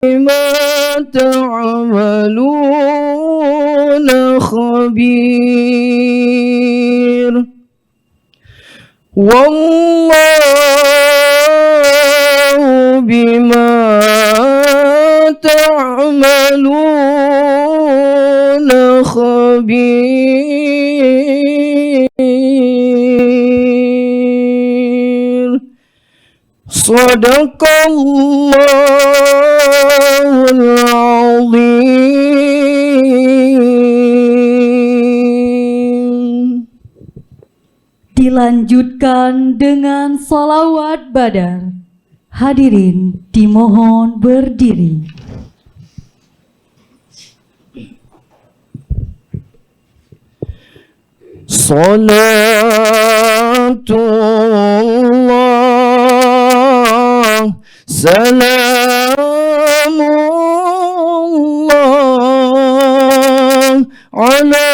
بما تعملون خبير والله بما تعملون خبير Sadaqallahul azim. Dilanjutkan dengan salawat badar. Hadirin dimohon berdiri. Salatullah Salamullah ala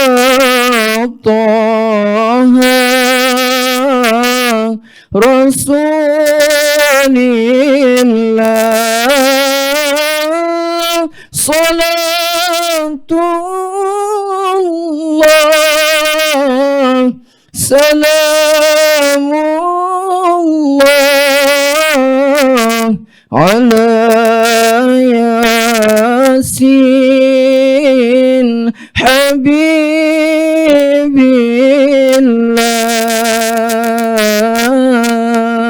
Taha Rasulillah Salatullah Salamullah ala Yasin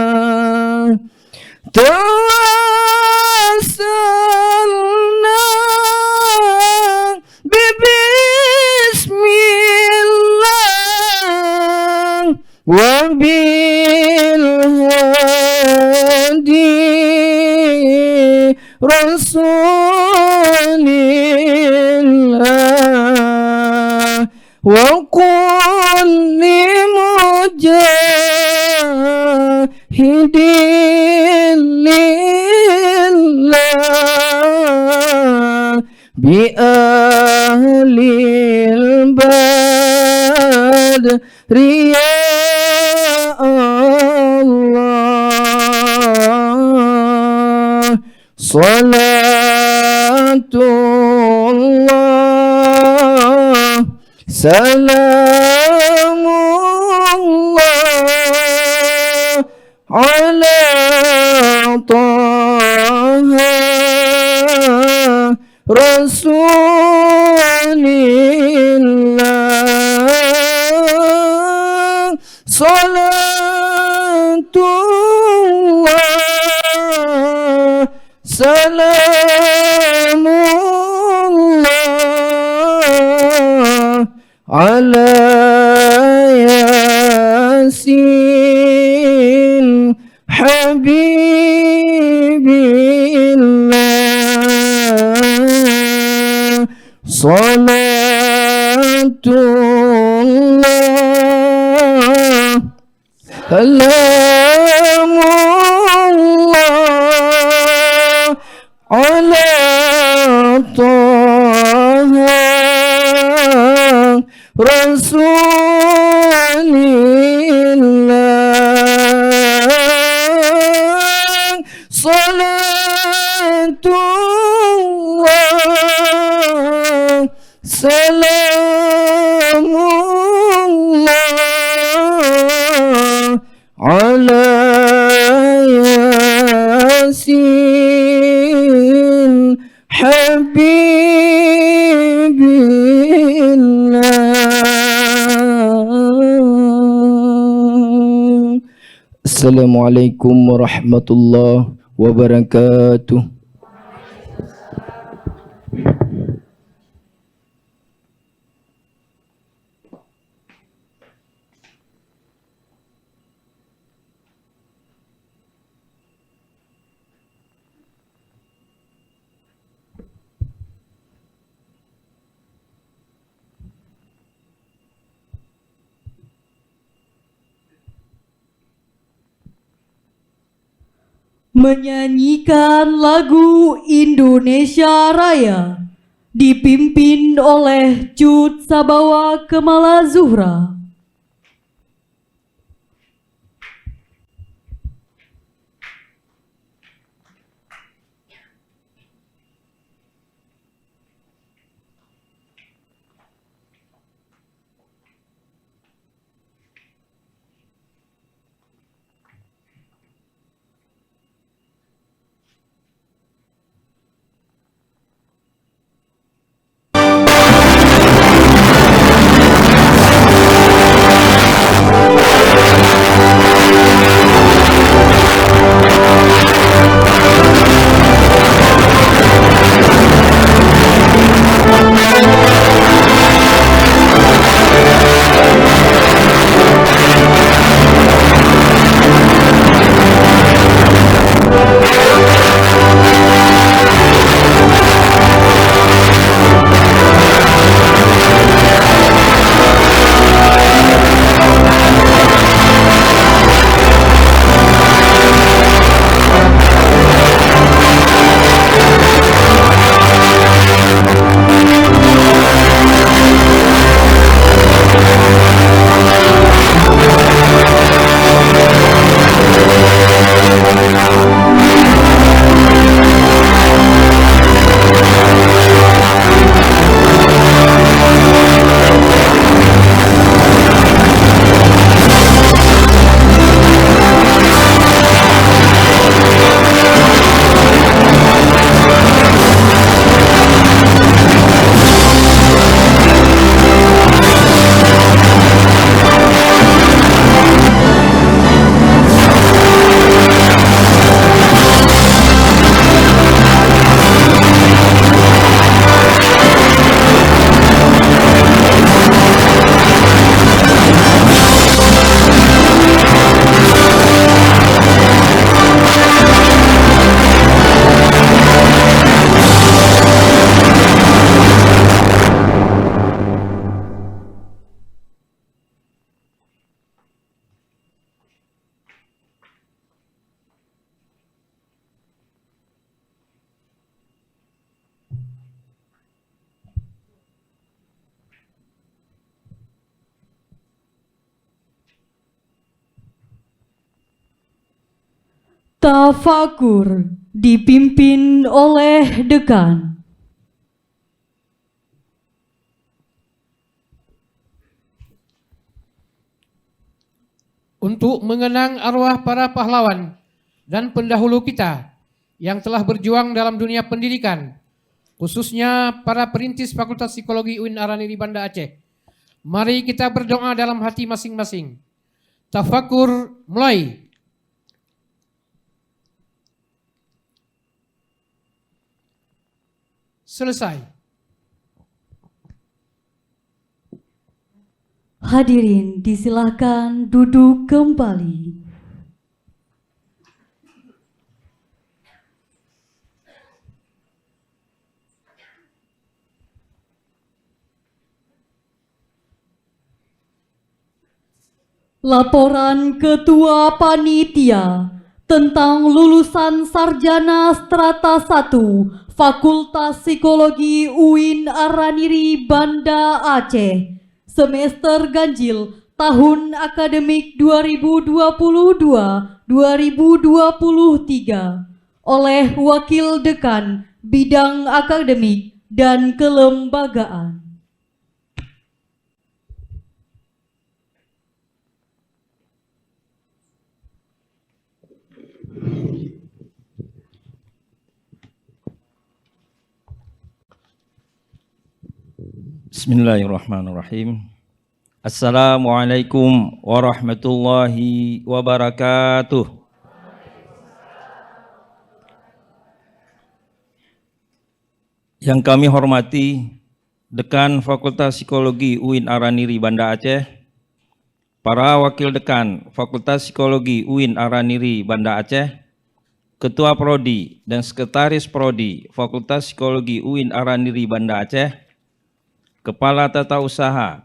Habibillah Tawassalna Bismillah wa bil hadi Rasulillah wa qul limujahidin lillah bi ahlil badri ya Allah Salatullah Salamullah ala Taha Rasulillah Salatullah Salamullah ala Yasin Habibillah Salatullah Salamullah ala Taha Rasulillah Salatullah Salamullah ala Yasin Habibillah. Assalamualaikum warahmatullahi wabarakatuh. Menyanyikan lagu Indonesia Raya dipimpin oleh Cut Sabawa Kemala Zuhra. Tafakur dipimpin oleh Dekan. Untuk mengenang arwah para pahlawan dan pendahulu kita yang telah berjuang dalam dunia pendidikan, khususnya para perintis Fakultas Psikologi UIN Araniri Banda Aceh. Mari kita berdoa dalam hati masing-masing. Tafakur mulai. Selesai. Hadirin disilahkan duduk kembali. Laporan Ketua Panitia tentang lulusan Sarjana Strata 1 Fakultas Psikologi UIN Araniri Banda Aceh semester ganjil tahun akademik 2022-2023 oleh Wakil Dekan Bidang Akademik dan Kelembagaan. Bismillahirrahmanirrahim. Assalamualaikum warahmatullahi wabarakatuh. Yang kami hormati Dekan Fakultas Psikologi UIN Araniri Banda Aceh, para Wakil Dekan Fakultas Psikologi UIN Araniri Banda Aceh, Ketua Prodi dan Sekretaris Prodi Fakultas Psikologi UIN Araniri Banda Aceh, Kepala Tata Usaha,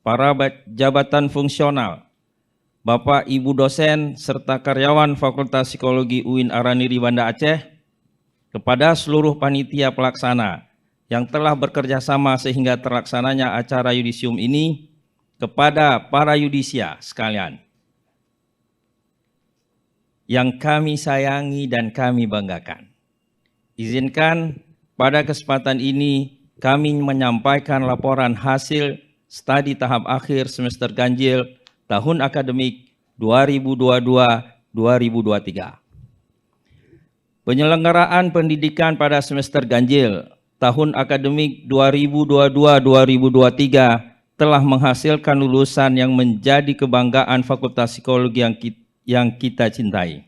para jabatan fungsional, Bapak Ibu dosen serta karyawan Fakultas Psikologi UIN Araniri Banda Aceh, kepada seluruh panitia pelaksana yang telah bekerja sama sehingga terlaksananya acara yudisium ini, kepada para yudisia sekalian yang kami sayangi dan kami banggakan. Izinkan pada kesempatan ini kami menyampaikan laporan hasil studi tahap akhir semester ganjil tahun akademik 2022-2023. Penyelenggaraan pendidikan pada semester ganjil tahun akademik 2022-2023 telah menghasilkan lulusan yang menjadi kebanggaan Fakultas Psikologi yang kita cintai.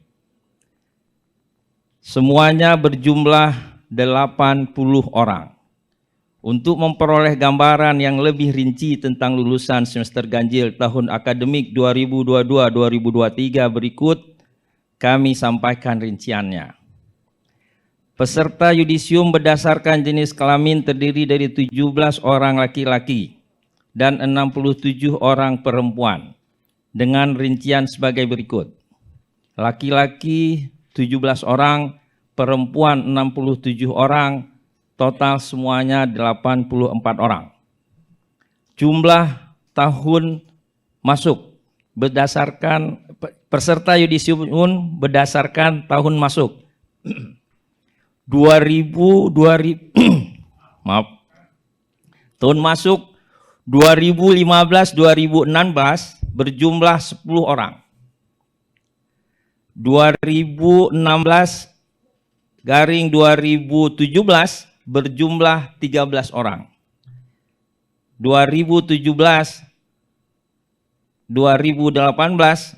Semuanya berjumlah 80 orang. Untuk memperoleh gambaran yang lebih rinci tentang lulusan semester ganjil tahun akademik 2022-2023 berikut, kami sampaikan rinciannya. Peserta yudisium berdasarkan jenis kelamin terdiri dari 17 orang laki-laki dan 67 orang perempuan dengan rincian sebagai berikut. Laki-laki 17 orang, perempuan 67 orang, total semuanya 84 orang. Jumlah tahun masuk berdasarkan peserta yudisium berdasarkan tahun masuk 2000 tahun masuk 2015-2016 berjumlah 10 orang. 2016-2017 berjumlah 13 orang. 2017-2018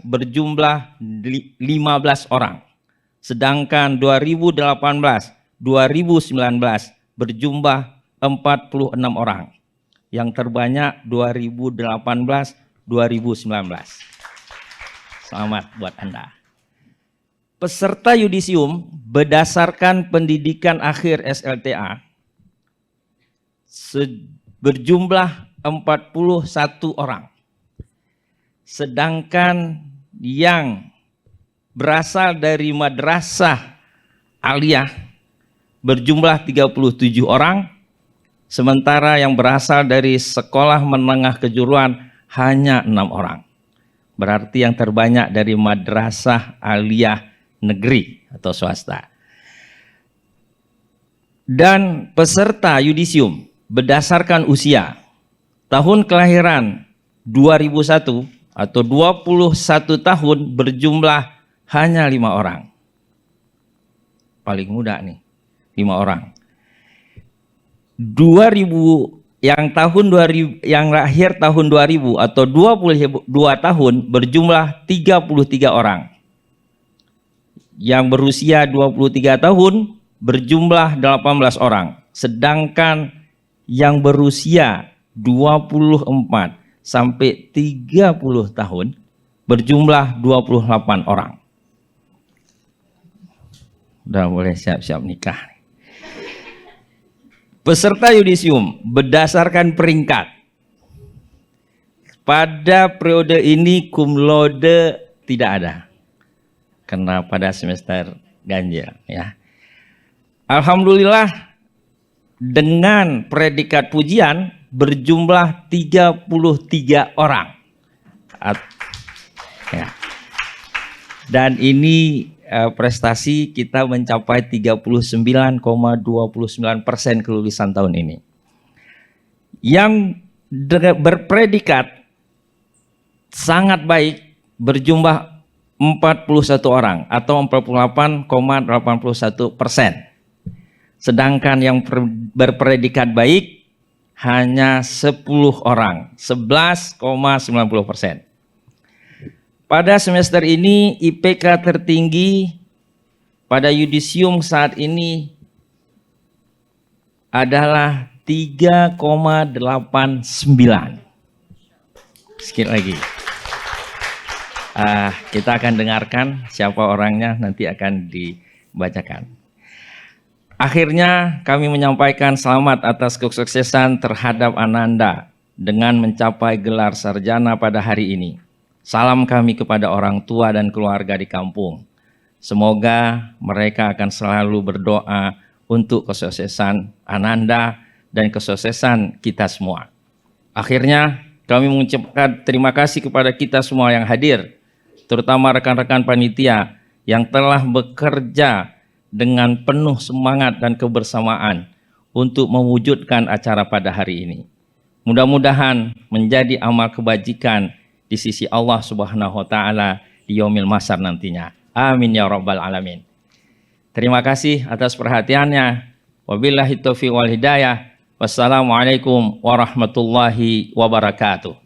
berjumlah 15 orang. Sedangkan 2018-2019 berjumlah 46 orang. Yang terbanyak 2018-2019. Selamat buat Anda. Peserta yudisium berdasarkan pendidikan akhir SLTA berjumlah 41 orang. Sedangkan yang berasal dari madrasah aliyah berjumlah 37 orang, sementara yang berasal dari sekolah menengah kejuruan hanya 6 orang. Berarti yang terbanyak dari madrasah aliyah negeri atau swasta. Dan peserta yudisium berdasarkan usia tahun kelahiran 2001 atau 21 tahun berjumlah hanya 5 orang. Paling muda nih, 5 orang. 2000 yang lahir tahun 2000 atau 22 tahun berjumlah 33 orang. Yang berusia 23 tahun berjumlah 18 orang. Sedangkan yang berusia 24 sampai 30 tahun berjumlah 28 orang. Udah boleh siap-siap nikah. Peserta yudisium berdasarkan peringkat. Pada periode ini cum laude tidak ada. Karena pada semester ganjil ya. Alhamdulillah dengan predikat pujian berjumlah 33 orang. Ya. Dan ini prestasi kita mencapai 39,29% kelulusan tahun ini. Yang berpredikat sangat baik berjumlah 41 orang atau 48,81%. Sedangkan yang berpredikat baik hanya 10 orang, 11,90%. Pada semester ini IPK tertinggi pada yudisium saat ini adalah 3,89. Sekali lagi. Kita akan dengarkan siapa orangnya, nanti akan dibacakan. Akhirnya kami menyampaikan selamat atas kesuksesan terhadap Ananda dengan mencapai gelar sarjana pada hari ini. Salam kami kepada orang tua dan keluarga di kampung. Semoga mereka akan selalu berdoa untuk kesuksesan Ananda dan kesuksesan kita semua. Akhirnya kami mengucapkan terima kasih kepada kita semua yang hadir, terutama rekan-rekan panitia yang telah bekerja dengan penuh semangat dan kebersamaan untuk mewujudkan acara pada hari ini. Mudah-mudahan menjadi amal kebajikan di sisi Allah Subhanahu wa taala di yaumil mahsyar nantinya. Amin ya rabbal alamin. Terima kasih atas perhatiannya. Wabillahi taufiq wal hidayah. Wassalamualaikum warahmatullahi wabarakatuh.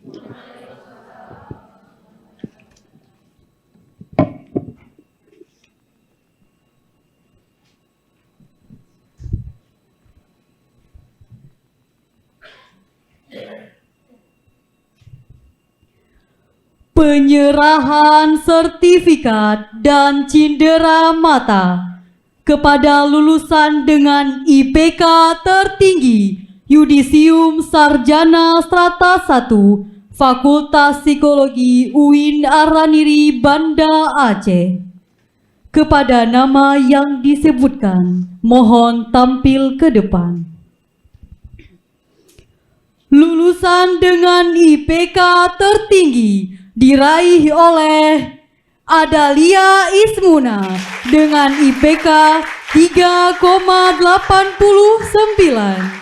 Penyerahan sertifikat dan cindera mata kepada lulusan dengan IPK tertinggi Yudisium Sarjana Strata 1 Fakultas Psikologi UIN Araniri Banda Aceh. Kepada nama yang disebutkan, mohon tampil ke depan. Lulusan dengan IPK tertinggi diraih oleh Adalia Ismuna dengan IPK 3,89.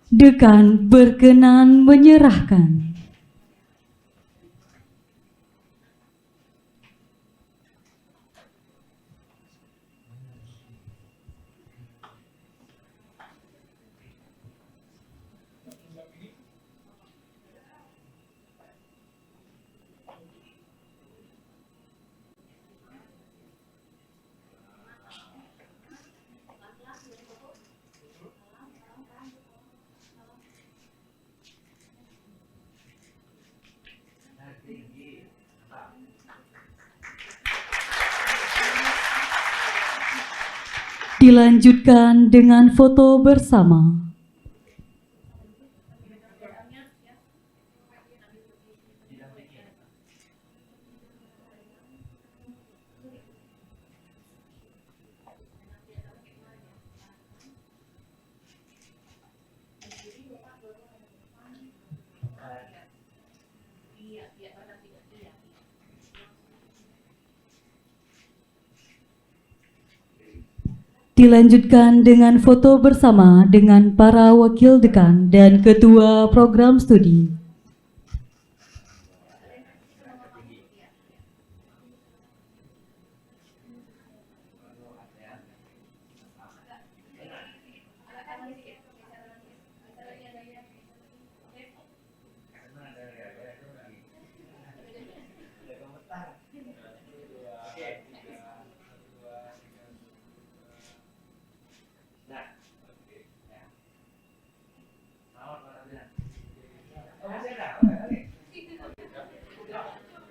Dekan berkenan menyerahkan. Dilanjutkan dengan foto bersama. Dilanjutkan dengan foto bersama dengan para wakil dekan dan ketua program studi.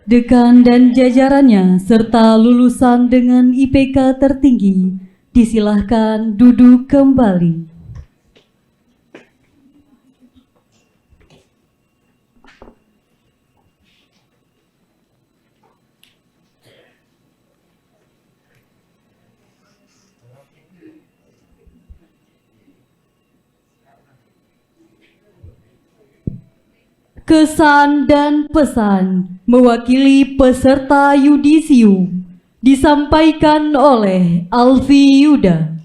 Dekan dan jajarannya serta lulusan dengan IPK tertinggi disilahkan duduk kembali. Kesan dan pesan mewakili peserta yudisium disampaikan oleh Alfi Yuda.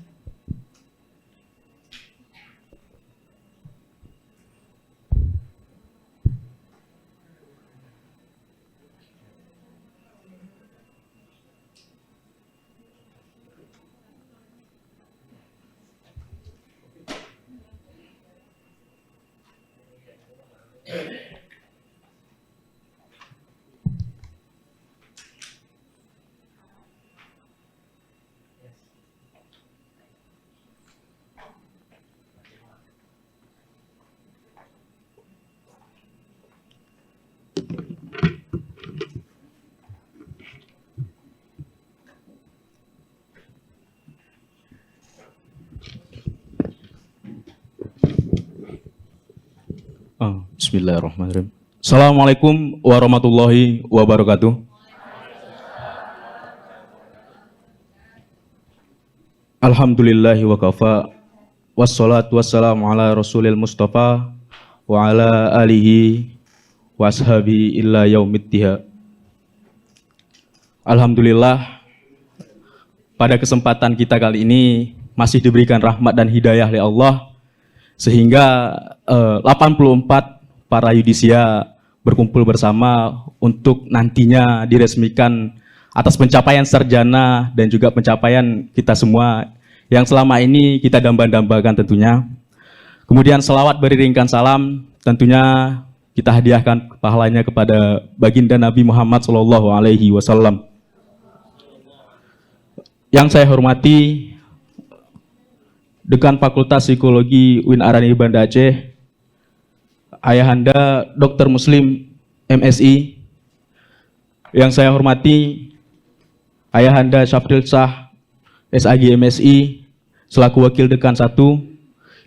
Bismillahirrahmanirrahim. Assalamualaikum warahmatullahi wabarakatuh. Alhamdulillahi wa kafa. Wassalatu wassalamu ala rasulil mustafa wa ala alihi wa ashabi illa yaumiddiha. Alhamdulillah, pada kesempatan kita kali ini masih diberikan rahmat dan hidayah oleh Allah, sehingga 84 para yudisia berkumpul bersama untuk nantinya diresmikan atas pencapaian sarjana dan juga pencapaian kita semua yang selama ini kita damba-dambakan tentunya. Kemudian selawat beriringkan salam tentunya kita hadiahkan pahalanya kepada baginda Nabi Muhammad SAW. Yang saya hormati Dekan Fakultas Psikologi UIN Arani Banda Aceh, Ayahanda Dr. Muslim MSI. Yang saya hormati Ayahanda Syafril Shah SAG MSI selaku Wakil Dekan 1.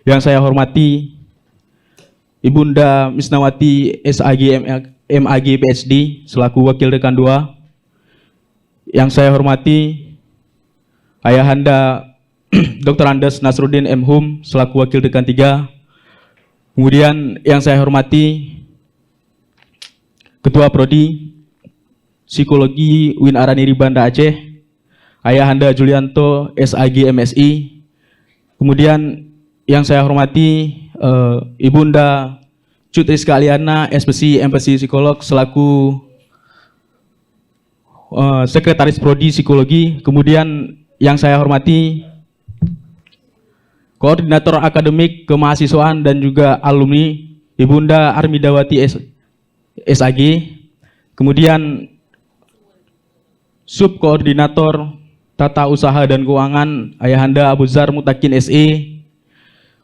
Yang saya hormati Ibunda Misnawati SAG MAG PhD selaku Wakil Dekan 2. Yang saya hormati Ayahanda Dr. Andes Nasruddin M. Hum selaku Wakil Dekan 3. Kemudian yang saya hormati Ketua Prodi Psikologi UIN Araniri Banda Aceh, Ayahanda Julianto SAG MSI. Kemudian yang saya hormati Ibunda Cutri Sekaliana SPC MPC Psikolog selaku Sekretaris Prodi Psikologi. Kemudian yang saya hormati Koordinator Akademik Kemahasiswaan dan juga alumni Ibunda Armidawati SAG. Kemudian Subkoordinator Tata Usaha dan Keuangan Ayahanda Abu Zar Mutakin SE.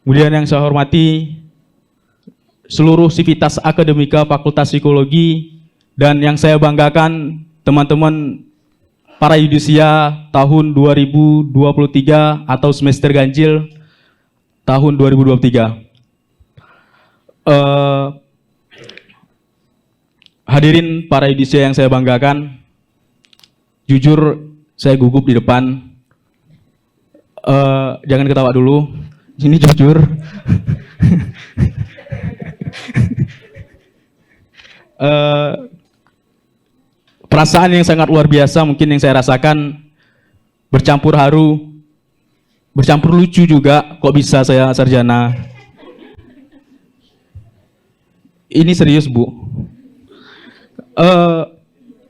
Kemudian yang saya hormati seluruh sivitas akademika Fakultas Psikologi, dan yang saya banggakan teman-teman para yudisia tahun 2023 atau semester ganjil tahun 2023. Hadirin para yudisia yang saya banggakan, jujur saya gugup di depan. Jangan ketawa dulu, ini jujur. Perasaan yang sangat luar biasa mungkin yang saya rasakan, bercampur haru bercampur lucu juga. Kok bisa saya sarjana? Ini serius, Bu.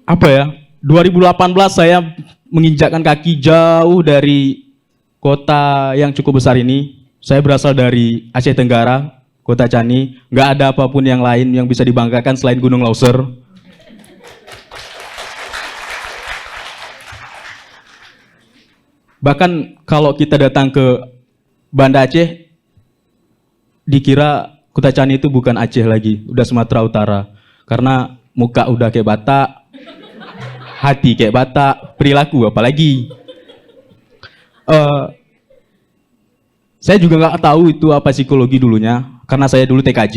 Apa ya? 2018 saya menginjakkan kaki jauh dari kota yang cukup besar ini. Saya berasal dari Aceh Tenggara, Kota Cani. Nggak ada apapun yang lain yang bisa dibanggakan selain Gunung Lauser. Bahkan kalau kita datang ke Banda Aceh, dikira Kota Cani itu bukan Aceh lagi, udah Sumatera Utara. Karena muka udah kayak Batak, hati kayak Batak, perilaku apalagi. Saya juga nggak tahu itu apa psikologi dulunya, karena saya dulu TKJ.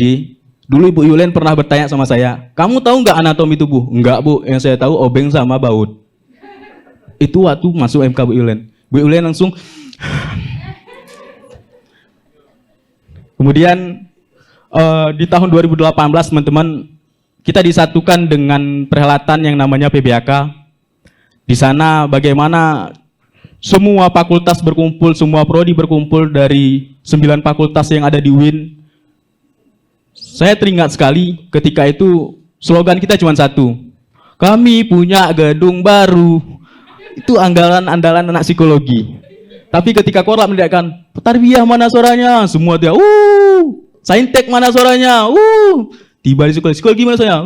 Dulu Ibu Yulen pernah bertanya sama saya, kamu tahu nggak anatomi tubuh? Enggak, Bu, yang saya tahu obeng sama baut. Itu waktu masuk MK Bu Yulen. Bu Yulen langsung. Kemudian di tahun 2018 teman-teman, kita disatukan dengan perhelatan yang namanya PBAK. Di sana bagaimana semua fakultas berkumpul, semua prodi berkumpul dari 9 fakultas yang ada di UIN. Saya teringat sekali ketika itu slogan kita cuma satu. Kami punya gedung baru. Itu andalan anak psikologi. Tapi ketika Korlap mendengarkan, Tarbiyah mana suaranya? Semua dia, Saintek mana suaranya? Tiba di psikologi mana suaranya?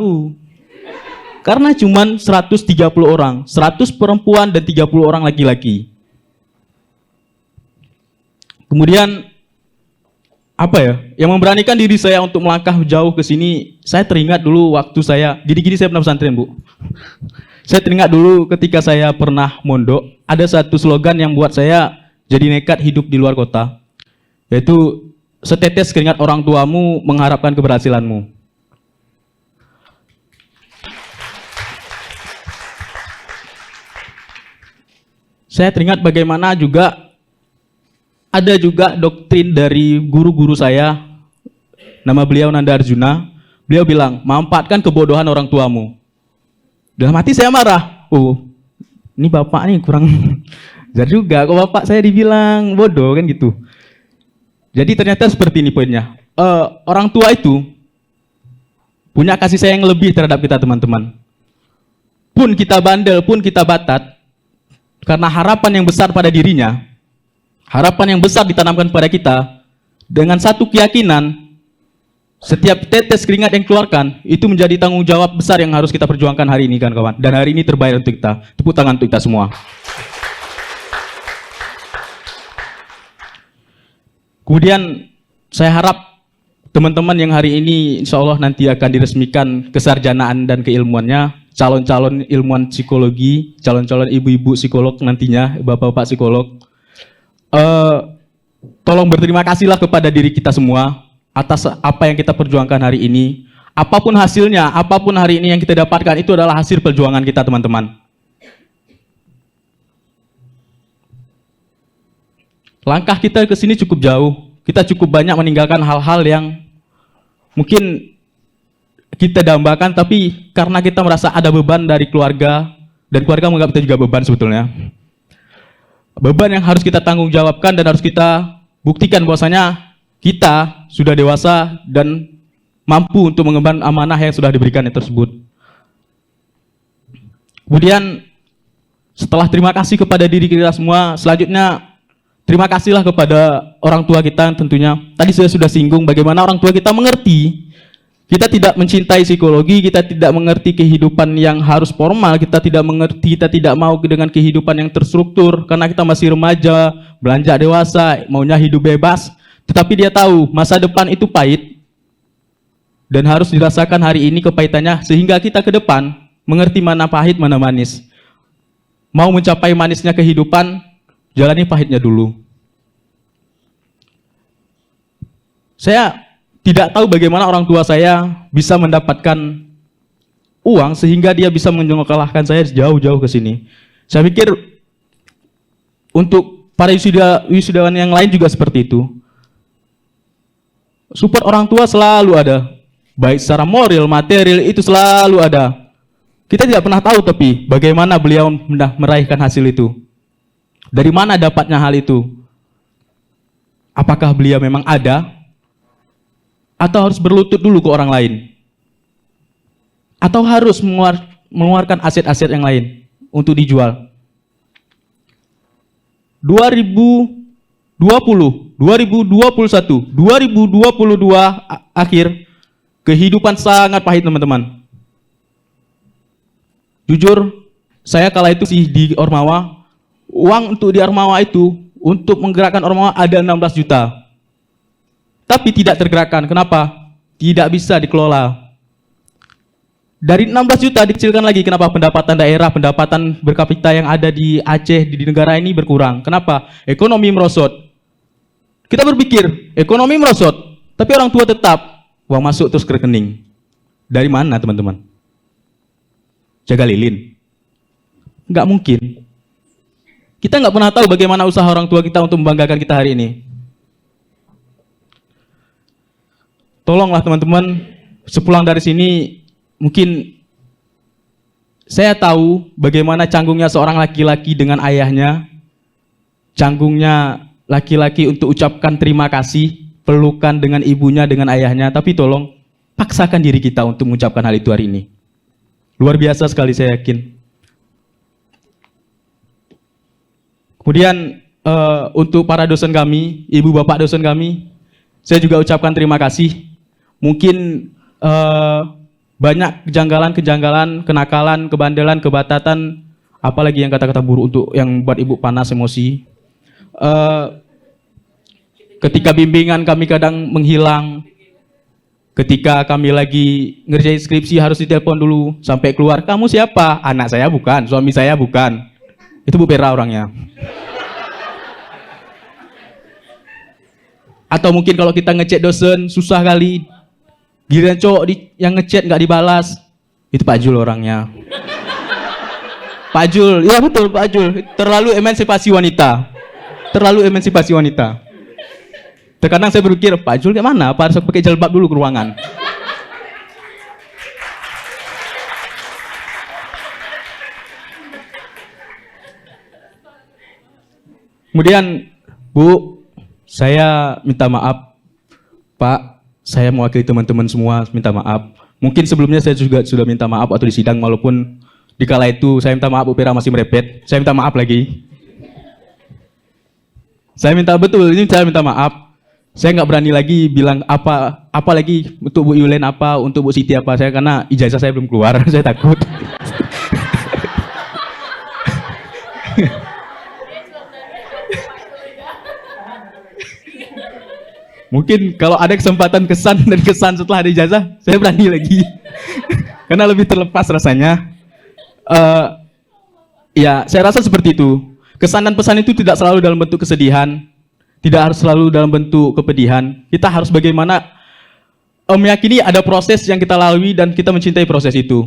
Karena cuma 130 orang, 100 perempuan dan 30 orang laki-laki. Kemudian apa ya? Yang memberanikan diri saya untuk melangkah jauh ke sini, saya teringat dulu waktu saya, gini-gini saya pernah pesantren, Bu. Saya teringat dulu ketika saya pernah mondok, ada satu slogan yang buat saya jadi nekat hidup di luar kota, yaitu setetes keringat orang tuamu mengharapkan keberhasilanmu. Saya teringat bagaimana juga ada juga doktrin dari guru-guru saya, nama beliau Nanda Arjuna. Beliau bilang, manfaatkan kebodohan orang tuamu. Dalam hati saya marah. Ini bapak nih kurang jar juga. Kok bapak saya dibilang bodoh kan gitu. Jadi ternyata seperti ini poinnya. Orang tua itu punya kasih sayang lebih terhadap kita teman-teman. Pun kita bandel, pun kita batat, karena harapan yang besar pada dirinya, harapan yang besar ditanamkan pada kita, dengan satu keyakinan, setiap tetes keringat yang keluarkan, itu menjadi tanggung jawab besar yang harus kita perjuangkan hari ini kan kawan. Dan hari ini terbayar untuk kita. Tepuk tangan untuk kita semua. Kemudian saya harap teman-teman yang hari ini insya Allah nanti akan diresmikan kesarjanaan dan keilmuannya, calon-calon ilmuwan psikologi, calon-calon ibu-ibu psikolog nantinya, bapak-bapak psikolog, tolong berterima kasihlah kepada diri kita semua atas apa yang kita perjuangkan hari ini. Apapun hasilnya, apapun hari ini yang kita dapatkan, itu adalah hasil perjuangan kita teman-teman. Langkah kita ke sini cukup jauh, kita cukup banyak meninggalkan hal-hal yang mungkin kita dambakan, tapi karena kita merasa ada beban dari keluarga, dan keluarga menganggap kita juga beban sebetulnya. Beban yang harus kita tanggung jawabkan dan harus kita buktikan bahwasanya kita sudah dewasa dan mampu untuk mengemban amanah yang sudah diberikan tersebut. Kemudian setelah terima kasih kepada diri kita semua, selanjutnya terima kasihlah kepada orang tua kita tentunya. Tadi saya sudah singgung bagaimana orang tua kita mengerti. Kita tidak mencintai psikologi, kita tidak mengerti kehidupan yang harus formal, kita tidak mengerti, kita tidak mau dengan kehidupan yang terstruktur, karena kita masih remaja, beranjak dewasa, maunya hidup bebas. Tetapi dia tahu masa depan itu pahit, dan harus dirasakan hari ini kepahitannya, sehingga kita ke depan mengerti mana pahit, mana manis. Mau mencapai manisnya kehidupan, jalani pahitnya dulu. Saya tidak tahu bagaimana orang tua saya bisa mendapatkan uang sehingga dia bisa menyekolahkan saya jauh-jauh ke sini. Saya pikir untuk para wisudawan yang lain juga seperti itu. Support orang tua selalu ada, baik secara moral, material, itu selalu ada. Kita tidak pernah tahu tapi bagaimana beliau meraihkan hasil itu. Dari mana dapatnya hal itu? apakah beliau memang ada atau harus berlutut dulu ke orang lain? Atau harus mengeluarkan aset-aset yang lain untuk dijual? 2020, 2021, 2022 akhir, kehidupan sangat pahit teman-teman. Jujur, saya kala itu sih di Ormawa, uang untuk di Ormawa itu, untuk menggerakkan Ormawa ada 16 juta. Tapi tidak tergerakkan, kenapa? Tidak bisa dikelola. Dari 16 juta dikecilkan lagi, kenapa? Pendapatan daerah, pendapatan berkapita yang ada di Aceh, di negara ini berkurang. Kenapa? Ekonomi merosot. Kita berpikir, ekonomi merosot, tapi orang tua tetap, uang masuk terus ke rekening. Dari mana teman-teman? Jaga lilin? Nggak mungkin. Kita nggak pernah tahu bagaimana usaha orang tua kita untuk membanggakan kita hari ini. Tolonglah teman-teman, sepulang dari sini, mungkin saya tahu bagaimana canggungnya seorang laki-laki dengan ayahnya, canggungnya laki-laki untuk ucapkan terima kasih, pelukan dengan ibunya, dengan ayahnya, tapi tolong paksakan diri kita untuk mengucapkan hal itu hari ini. Luar biasa sekali, saya yakin. Kemudian untuk para dosen kami, ibu bapak dosen kami, saya juga ucapkan terima kasih. Mungkin banyak kejanggalan-kejanggalan, kenakalan, kebandelan, kebatatan, apalagi yang kata-kata buruk untuk yang buat ibu panas emosi. Ketika bimbingan kami kadang menghilang, ketika kami lagi ngerjain skripsi harus ditelepon dulu sampai keluar, kamu siapa? Anak saya bukan, suami saya bukan. Itu Bu Pera orangnya. Atau mungkin kalau kita ngechat dosen susah kali, giliran cowok yang ngechat nggak dibalas, itu Pak Jul orangnya. Pak Jul, ya betul Pak Jul, terlalu emansipasi wanita. Terlalu emansipasi wanita. Terkadang saya berpikir, Pak Jul kayak mana? Apa harus pakai jilbab dulu ke ruangan? Kemudian, Bu, saya minta maaf, Pak. Saya mewakili teman-teman semua minta maaf. Mungkin sebelumnya saya juga sudah minta maaf waktu di sidang, walaupun di kala itu saya minta maaf Bu Pera masih merepet. Saya minta maaf lagi. Saya minta betul, ini saya minta maaf. Saya nggak berani lagi bilang apa lagi untuk Bu Yulen apa, untuk Bu Siti apa, saya karena ijazah saya belum keluar, saya takut. Mungkin kalau ada kesempatan kesan dan kesan setelah ada ijazah, saya berani lagi. Karena lebih terlepas rasanya. Ya, saya rasa seperti itu. Kesan dan pesan itu tidak selalu dalam bentuk kesedihan, tidak harus selalu dalam bentuk kepedihan. Kita harus bagaimana meyakini ada proses yang kita lalui dan kita mencintai proses itu.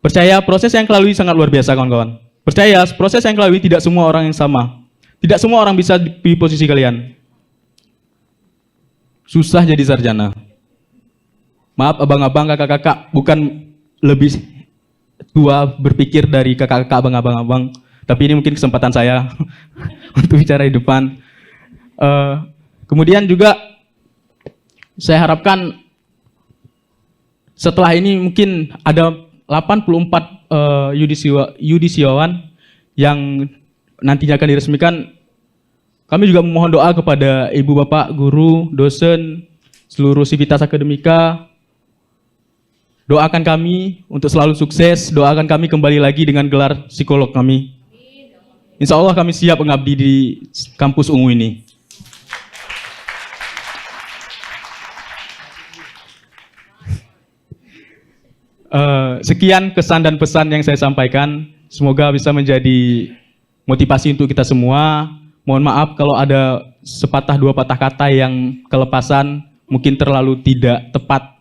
Percaya proses yang lalui sangat luar biasa, kawan-kawan. Percaya proses yang lalui tidak semua orang yang sama. Tidak semua orang bisa di posisi kalian. Susah jadi sarjana. Maaf abang-abang, kakak-kakak, bukan lebih tua berpikir dari kakak-kakak, abang-abang, tapi ini mungkin kesempatan saya untuk bicara di depan. Kemudian juga saya harapkan setelah ini mungkin ada 84 yudisiawan yang nantinya akan diresmikan. Kami juga memohon doa kepada ibu bapak, guru, dosen, seluruh sivitas akademika. Doakan kami untuk selalu sukses, doakan kami kembali lagi dengan gelar psikolog kami. Insya Allah kami siap mengabdi di kampus Ungu ini. Sekian kesan dan pesan yang saya sampaikan. Semoga bisa menjadi motivasi untuk kita semua. Mohon maaf kalau ada sepatah dua patah kata yang kelepasan, mungkin terlalu tidak tepat.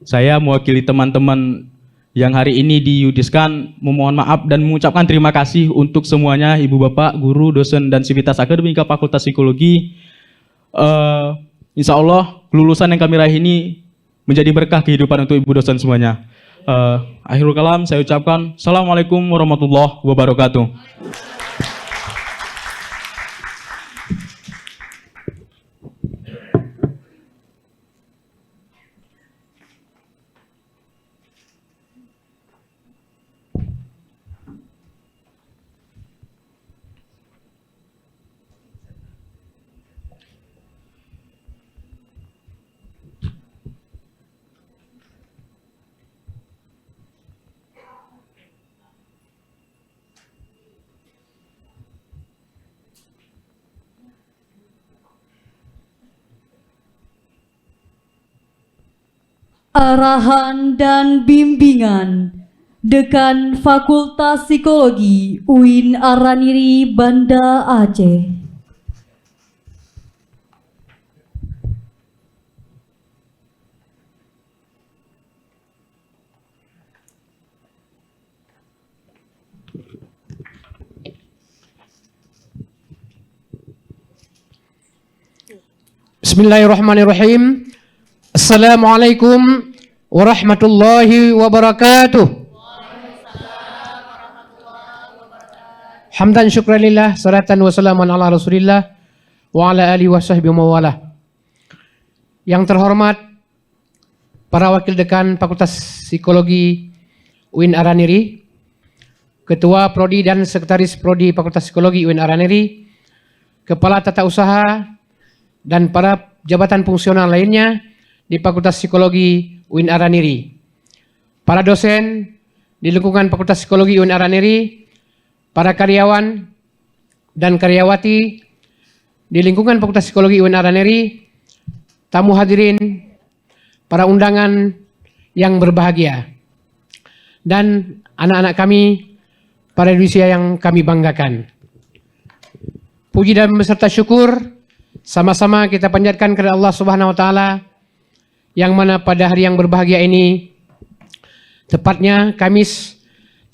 Saya mewakili teman-teman yang hari ini diyudiskan, memohon maaf dan mengucapkan terima kasih untuk semuanya, ibu bapak, guru, dosen, dan sivitas akademika Fakultas Psikologi. Insya Allah kelulusan yang kami raih ini menjadi berkah kehidupan untuk ibu dosen semuanya. Akhirul kalam saya ucapkan Assalamualaikum warahmatullahi wabarakatuh. arahan dan bimbingan Dekan Fakultas Psikologi UIN Araniri Banda Aceh. Bismillahirrahmanirrahim. Assalamualaikum warahmatullahi wabarakatuh. Hamdan syukranillah, salatan wa salaman ala rasulillah wa ala alihi wa sahbihi mawalah. Yang terhormat para wakil dekan Fakultas Psikologi UIN Araniri, Ketua Prodi dan Sekretaris Prodi Fakultas Psikologi UIN Araniri, Kepala Tata Usaha, dan para jabatan fungsional lainnya di Fakultas Psikologi UIN Araniri, para dosen di lingkungan Fakultas Psikologi UIN Araniri, para karyawan dan karyawati di lingkungan Fakultas Psikologi UIN Araniri, tamu hadirin, para undangan yang berbahagia, dan anak-anak kami, para Indonesia yang kami banggakan. Puji dan beserta syukur sama-sama kita panjatkan kepada Allah Subhanahu wa taala, yang mana pada hari yang berbahagia ini, tepatnya Kamis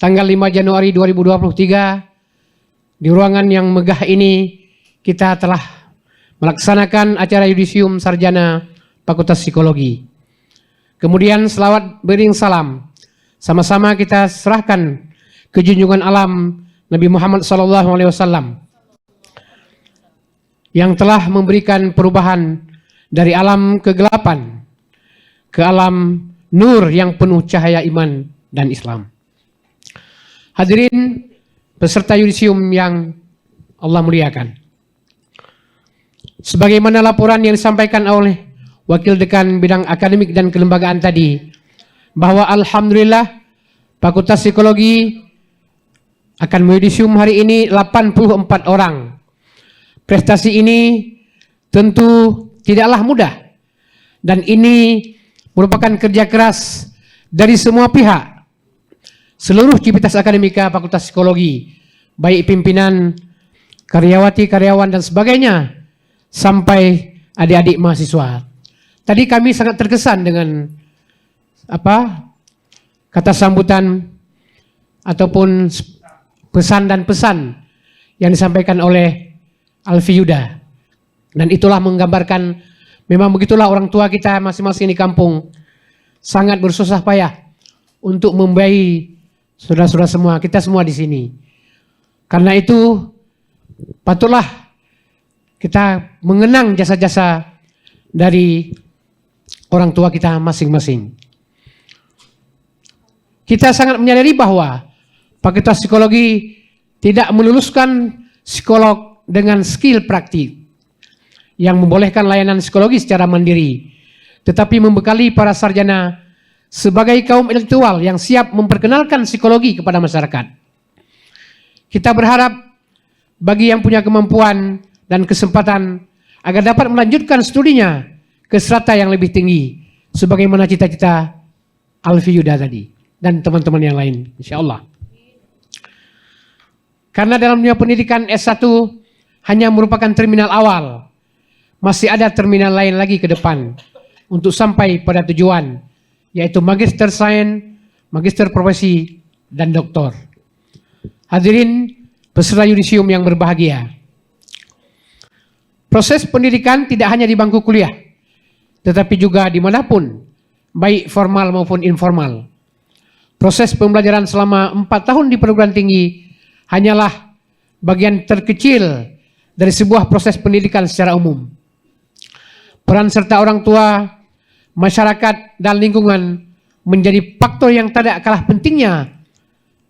tanggal 5 Januari 2023, di ruangan yang megah ini kita telah melaksanakan acara yudisium sarjana Fakultas Psikologi. Kemudian selawat beriring salam sama-sama kita serahkan ke junjungan alam Nabi Muhammad SAW yang telah memberikan perubahan dari alam kegelapan ke alam nur yang penuh cahaya iman dan Islam. Hadirin peserta yudisium yang Allah muliakan, sebagaimana laporan yang disampaikan oleh Wakil Dekan Bidang Akademik dan Kelembagaan tadi, bahwa alhamdulillah Fakultas Psikologi akan meyudisium hari ini 84 orang. Prestasi ini tentu tidaklah mudah, dan ini merupakan kerja keras dari semua pihak, seluruh civitas akademika Fakultas Psikologi, baik pimpinan, karyawati, karyawan dan sebagainya, sampai adik-adik mahasiswa. Tadi kami sangat terkesan dengan kata sambutan ataupun pesan dan pesan yang disampaikan oleh Alfi Yuda. Dan itulah menggambarkan, memang begitulah orang tua kita masing-masing di kampung sangat bersusah payah untuk membiayai saudara-saudara semua, kita semua di sini. Karena itu patutlah kita mengenang jasa-jasa dari orang tua kita masing-masing. Kita sangat menyadari bahwa Fakultas Psikologi tidak meluluskan psikolog dengan skill praktik yang membolehkan layanan psikologi secara mandiri, tetapi membekali para sarjana sebagai kaum intelektual yang siap memperkenalkan psikologi kepada masyarakat. Kita berharap bagi yang punya kemampuan dan kesempatan agar dapat melanjutkan studinya ke strata yang lebih tinggi, sebagaimana cita-cita Alfi Yuda tadi dan teman-teman yang lain, insya Allah. Karena dalam dunia pendidikan S1 hanya merupakan terminal awal, masih ada terminal lain lagi ke depan untuk sampai pada tujuan, yaitu Magister Sains, Magister Profesi, dan Doktor. Hadirin peserta yudisium yang berbahagia, proses pendidikan tidak hanya di bangku kuliah, tetapi juga dimanapun, baik formal maupun informal. Proses pembelajaran selama 4 tahun di perguruan tinggi hanyalah bagian terkecil dari sebuah proses pendidikan secara umum. Peran serta orang tua, masyarakat, dan lingkungan menjadi faktor yang tidak kalah pentingnya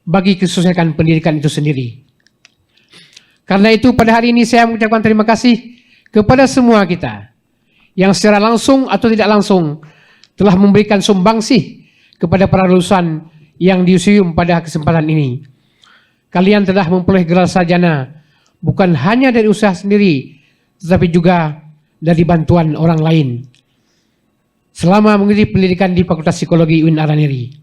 bagi kesuksesan pendidikan itu sendiri. Karena itu pada hari ini saya mengucapkan terima kasih kepada semua kita yang secara langsung atau tidak langsung telah memberikan sumbangsih kepada para lulusan yang diusium pada kesempatan ini. Kalian telah memperoleh gelar sarjana bukan hanya dari usaha sendiri, tetapi juga dari bantuan orang lain. selama mengikuti pendidikan di Fakultas Psikologi UIN Araniri.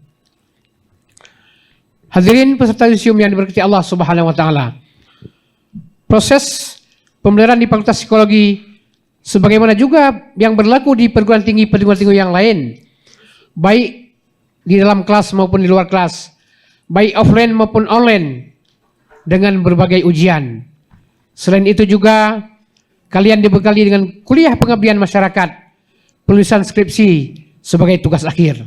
Hadirin peserta yudisium yang diberkati Allah Subhanahu wa taala. Proses pembelajaran di Fakultas Psikologi sebagaimana juga yang berlaku di perguruan tinggi yang lain, baik di dalam kelas maupun di luar kelas, baik offline maupun online, dengan berbagai ujian. Selain itu juga kalian dibekali dengan kuliah pengabdian masyarakat, penulisan skripsi sebagai tugas akhir.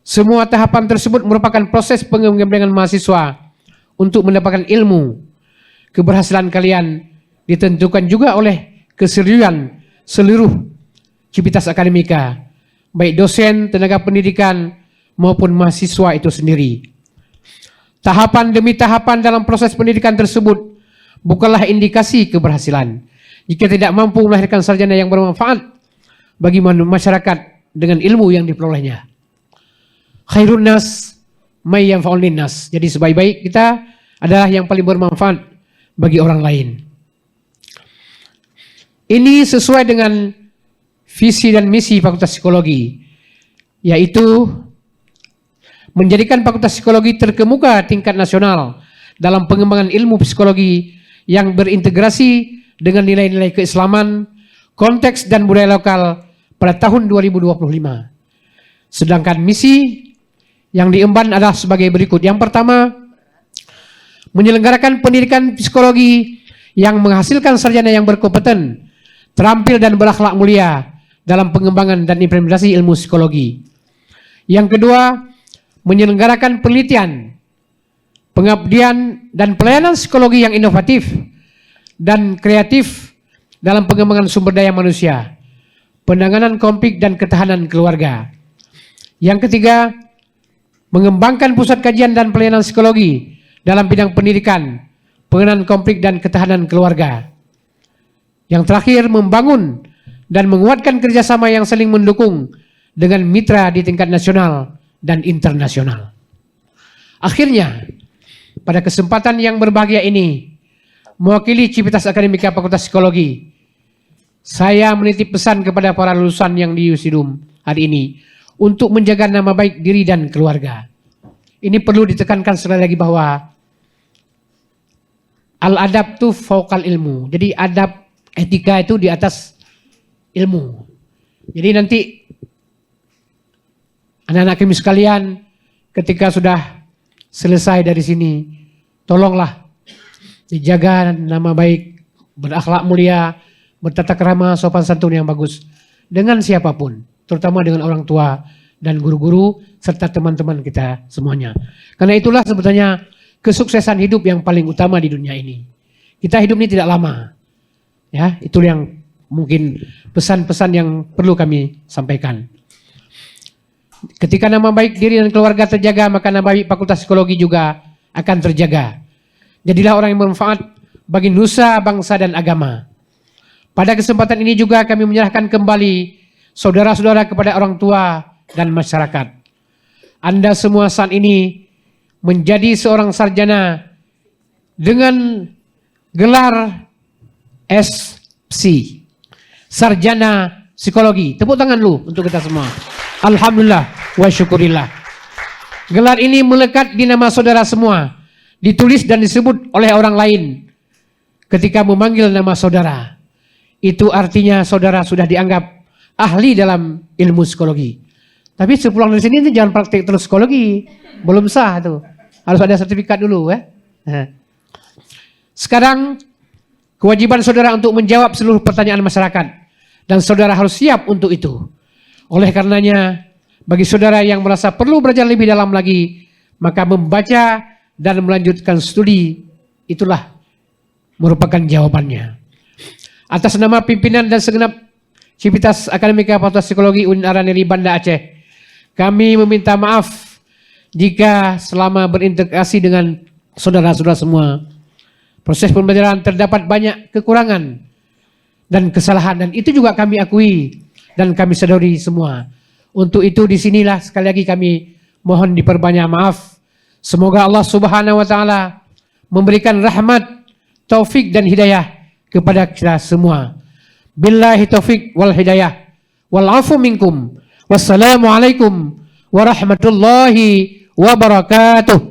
Semua tahapan tersebut merupakan proses pengembangan mahasiswa untuk mendapatkan ilmu. Keberhasilan kalian ditentukan juga oleh keseriusan seluruh civitas akademika, baik dosen, tenaga pendidikan, maupun mahasiswa itu sendiri. Tahapan demi tahapan dalam proses pendidikan tersebut bukanlah indikasi keberhasilan. Jika tidak mampu melahirkan sarjana yang bermanfaat bagi masyarakat dengan ilmu yang diperolehnya. Khairun nas may yanfa'un linnas. Jadi sebaik-baik kita adalah yang paling bermanfaat bagi orang lain. Ini sesuai dengan visi dan misi Fakultas Psikologi, yaitu menjadikan Fakultas Psikologi terkemuka tingkat nasional dalam pengembangan ilmu psikologi yang berintegrasi dengan nilai-nilai keislaman, konteks dan budaya lokal pada tahun 2025. Sedangkan misi yang diemban adalah sebagai berikut. Yang pertama, menyelenggarakan pendidikan psikologi yang menghasilkan sarjana yang berkompeten, terampil dan berakhlak mulia dalam pengembangan dan implementasi ilmu psikologi. Yang kedua, menyelenggarakan penelitian, pengabdian dan pelayanan psikologi yang inovatif dan kreatif dalam pengembangan sumber daya manusia, penanganan konflik dan ketahanan keluarga. Yang ketiga, mengembangkan pusat kajian dan pelayanan psikologi dalam bidang pendidikan, penanganan konflik dan ketahanan keluarga. Yang terakhir, membangun dan menguatkan kerjasama yang saling mendukung dengan mitra di tingkat nasional dan internasional. Akhirnya, pada kesempatan yang berbahagia ini, mewakili Civitas Akademika Fakultas Psikologi, saya menitip pesan kepada para lulusan yang di Yusidum hari ini untuk menjaga nama baik diri dan keluarga. Ini perlu ditekankan sekali lagi bahwa al-adab itu fauqal ilmu. Jadi adab etika itu di atas ilmu. Jadi nanti anak-anak kami sekalian ketika sudah selesai dari sini, tolonglah dijaga nama baik, berakhlak mulia, bertata krama, sopan santun yang bagus dengan siapapun, terutama dengan orang tua dan guru-guru serta teman-teman kita semuanya. Karena itulah sebetulnya kesuksesan hidup yang paling utama di dunia ini. Kita hidup ini tidak lama. Ya, itu yang mungkin pesan-pesan yang perlu kami sampaikan. Ketika nama baik diri dan keluarga terjaga, maka nama baik Fakultas Psikologi juga akan terjaga. Jadilah orang yang bermanfaat bagi nusa, bangsa, dan agama. Pada kesempatan ini juga kami menyerahkan kembali saudara-saudara kepada orang tua dan masyarakat. Anda semua saat ini menjadi seorang sarjana dengan gelar SC, Sarjana Psikologi. Tepuk tangan lu untuk kita semua. Alhamdulillah wa syukurillah. Gelar ini melekat di nama saudara semua, ditulis dan disebut oleh orang lain ketika memanggil nama saudara. Itu artinya saudara sudah dianggap ahli dalam ilmu psikologi. Tapi sepulang dari sini jangan praktik terus psikologi, belum sah tuh. Harus ada sertifikat dulu ya. Sekarang kewajiban saudara untuk menjawab seluruh pertanyaan masyarakat dan saudara harus siap untuk itu. Oleh karenanya, bagi saudara yang merasa perlu belajar lebih dalam lagi, maka membaca dan melanjutkan studi itulah merupakan jawabannya. Atas nama pimpinan dan segenap Civitas Akademika Fakultas Psikologi UIN Araniri Banda Aceh, kami meminta maaf jika selama berintegrasi dengan saudara-saudara semua, proses pembelajaran terdapat banyak kekurangan dan kesalahan, dan itu juga kami akui dan kami sadari semua. Untuk itu disinilah sekali lagi kami mohon diperbanyak maaf. Semoga Allah Subhanahu wa taala memberikan rahmat, taufik dan hidayah kepada kita semua. Billahi taufik wal hidayah. wal 'afu minkum. Wassalamualaikum warahmatullahi wabarakatuh.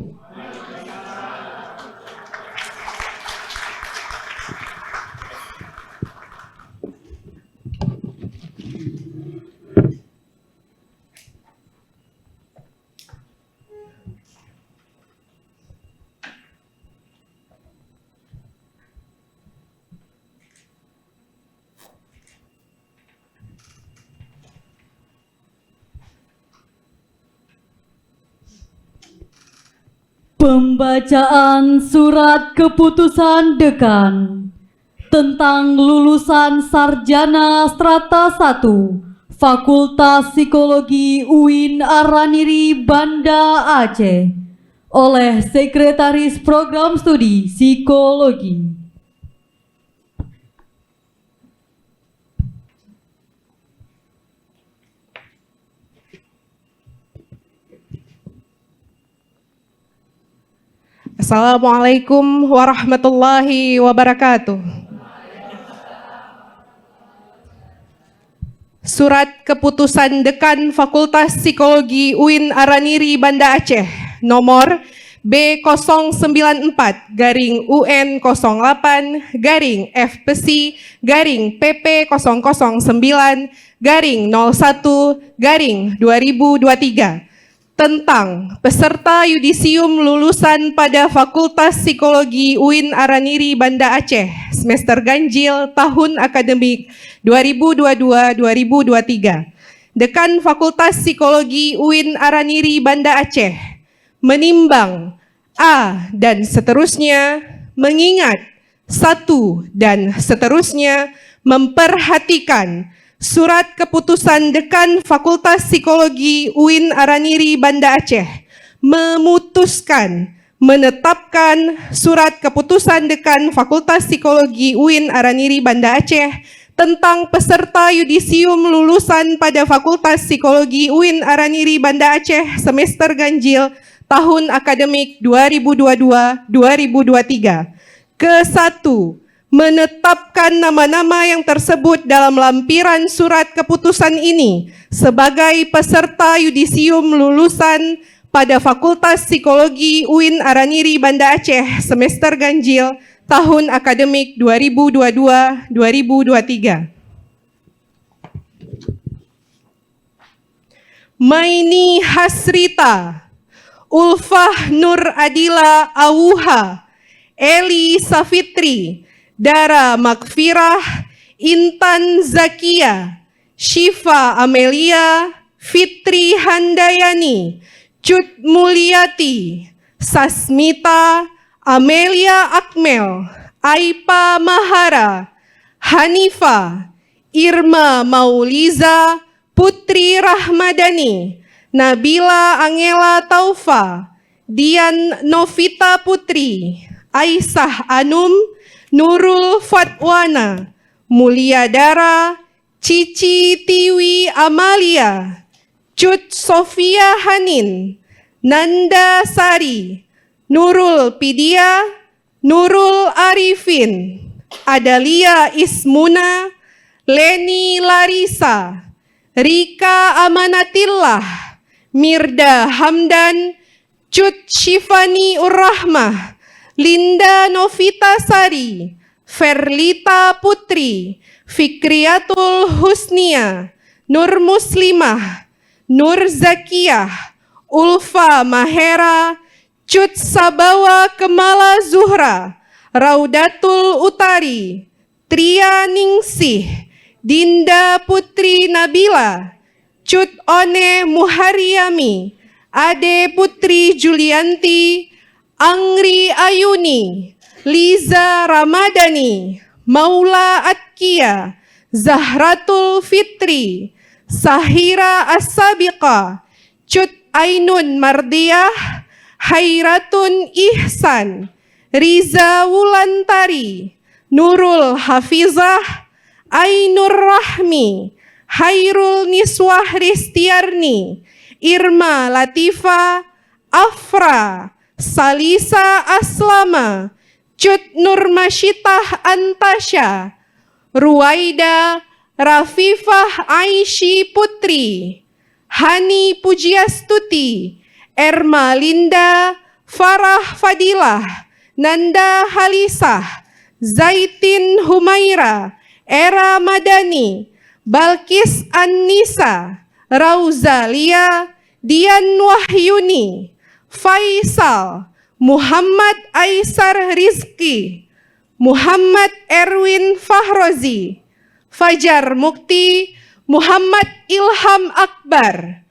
Pembacaan surat keputusan dekan tentang lulusan sarjana strata 1 Fakultas Psikologi UIN Araniri Banda Aceh oleh Sekretaris Program Studi Psikologi. Assalamualaikum warahmatullahi wabarakatuh. Surat keputusan Dekan Fakultas Psikologi UIN Araniri Banda Aceh nomor B09-PP08-PP09-01-2023 tentang peserta yudisium lulusan pada Fakultas Psikologi UIN Araniri Banda Aceh semester ganjil tahun akademik 2022-2023. Dekan Fakultas Psikologi UIN Araniri Banda Aceh menimbang A dan seterusnya, mengingat 1 dan seterusnya, memperhatikan Surat Keputusan Dekan Fakultas Psikologi UIN Araniri Banda Aceh memutuskan menetapkan Surat Keputusan Dekan Fakultas Psikologi UIN Araniri Banda Aceh tentang peserta yudisium lulusan pada Fakultas Psikologi UIN Araniri Banda Aceh semester ganjil tahun akademik 2022-2023. Ke-1, menetapkan nama-nama yang tersebut dalam lampiran surat keputusan ini sebagai peserta yudisium lulusan pada Fakultas Psikologi UIN Araniri Banda Aceh semester ganjil tahun akademik 2022-2023. Maini Hasrita, Ulfah Nur Adila Awuha, Eli Safitri, Dara Makfirah, Intan Zakia, Syifa Amelia, Fitri Handayani, Cut Mulyati, Sasmita, Amelia Akmel, Aipa Mahara, Hanifa, Irma Mauliza, Putri Rahmadani, Nabila Angela Taufa, Dian Novita Putri, Aisyah Anum, Nurul Fatwana, Mulia Dara, Cici Tiwi Amalia, Cut Sofia Hanin, Nanda Sari, Nurul Pidia, Nurul Arifin, Adalia Ismuna, Leni Larissa, Rika Amanatillah, Mirda Hamdan, Cut Shifani Urrahmah, Linda Novita Sari, Ferlita Putri, Fikriatul Husnia, Nur Muslimah, Nur Zakiyah, Ulfa Mahera, Cut Sabawa Kemala Zuhra, Raudatul Utari, Tria Ningsih, Dinda Putri Nabila, Cut One Muharyami, Ade Putri Julianti, Angri Ayuni, Liza Ramadhani, Maula Atkia, Zahratul Fitri, Sahira As-Sabiqa, Cut Ainun Mardiyah, Hairatun Ihsan, Riza Wulantari, Nurul Hafizah, Ainur Rahmi, Hairul Niswah Ristiarni, Irma Latifa, Afra, Salisa Aslama, Cut Nurmasyitah Antasya, Ruwaida, Rafifah Aishi Putri, Hani Pujiastuti, Erma Linda, Farah Fadilah, Nanda Halisah, Zaitin Humaira, Era Madani, Balkis Annisa, Rauzalia, Dian Wahyuni, Faisal, Muhammad Aisar Rizki, Muhammad Erwin Fahrozi, Fajar Mukti, Muhammad Ilham Akbar,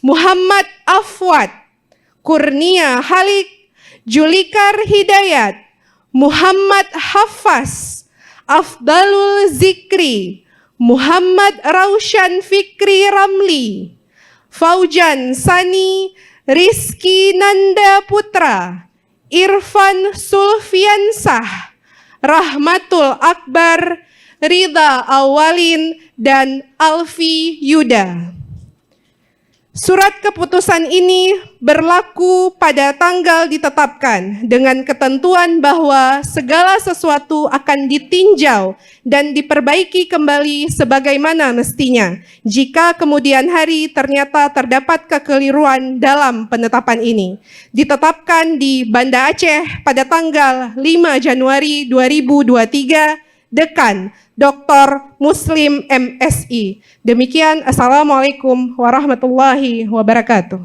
Muhammad Afwat, Kurnia Halik, Julikar Hidayat, Muhammad Hafaz, Afdalul Zikri, Muhammad Raushan Fikri Ramli, Faujan Sani, Rizky Nanda Putra, Irfan Sulfiansah, Rahmatul Akbar, Ridha Awalin, dan Alfi Yuda. Surat keputusan ini berlaku pada tanggal ditetapkan dengan ketentuan bahwa segala sesuatu akan ditinjau dan diperbaiki kembali sebagaimana mestinya. Jika kemudian hari ternyata terdapat kekeliruan dalam penetapan ini. Ditetapkan di Banda Aceh pada tanggal 5 Januari 2023, Dekan Dr. Muslim MSI. Demikian, Assalamualaikum warahmatullahi wabarakatuh.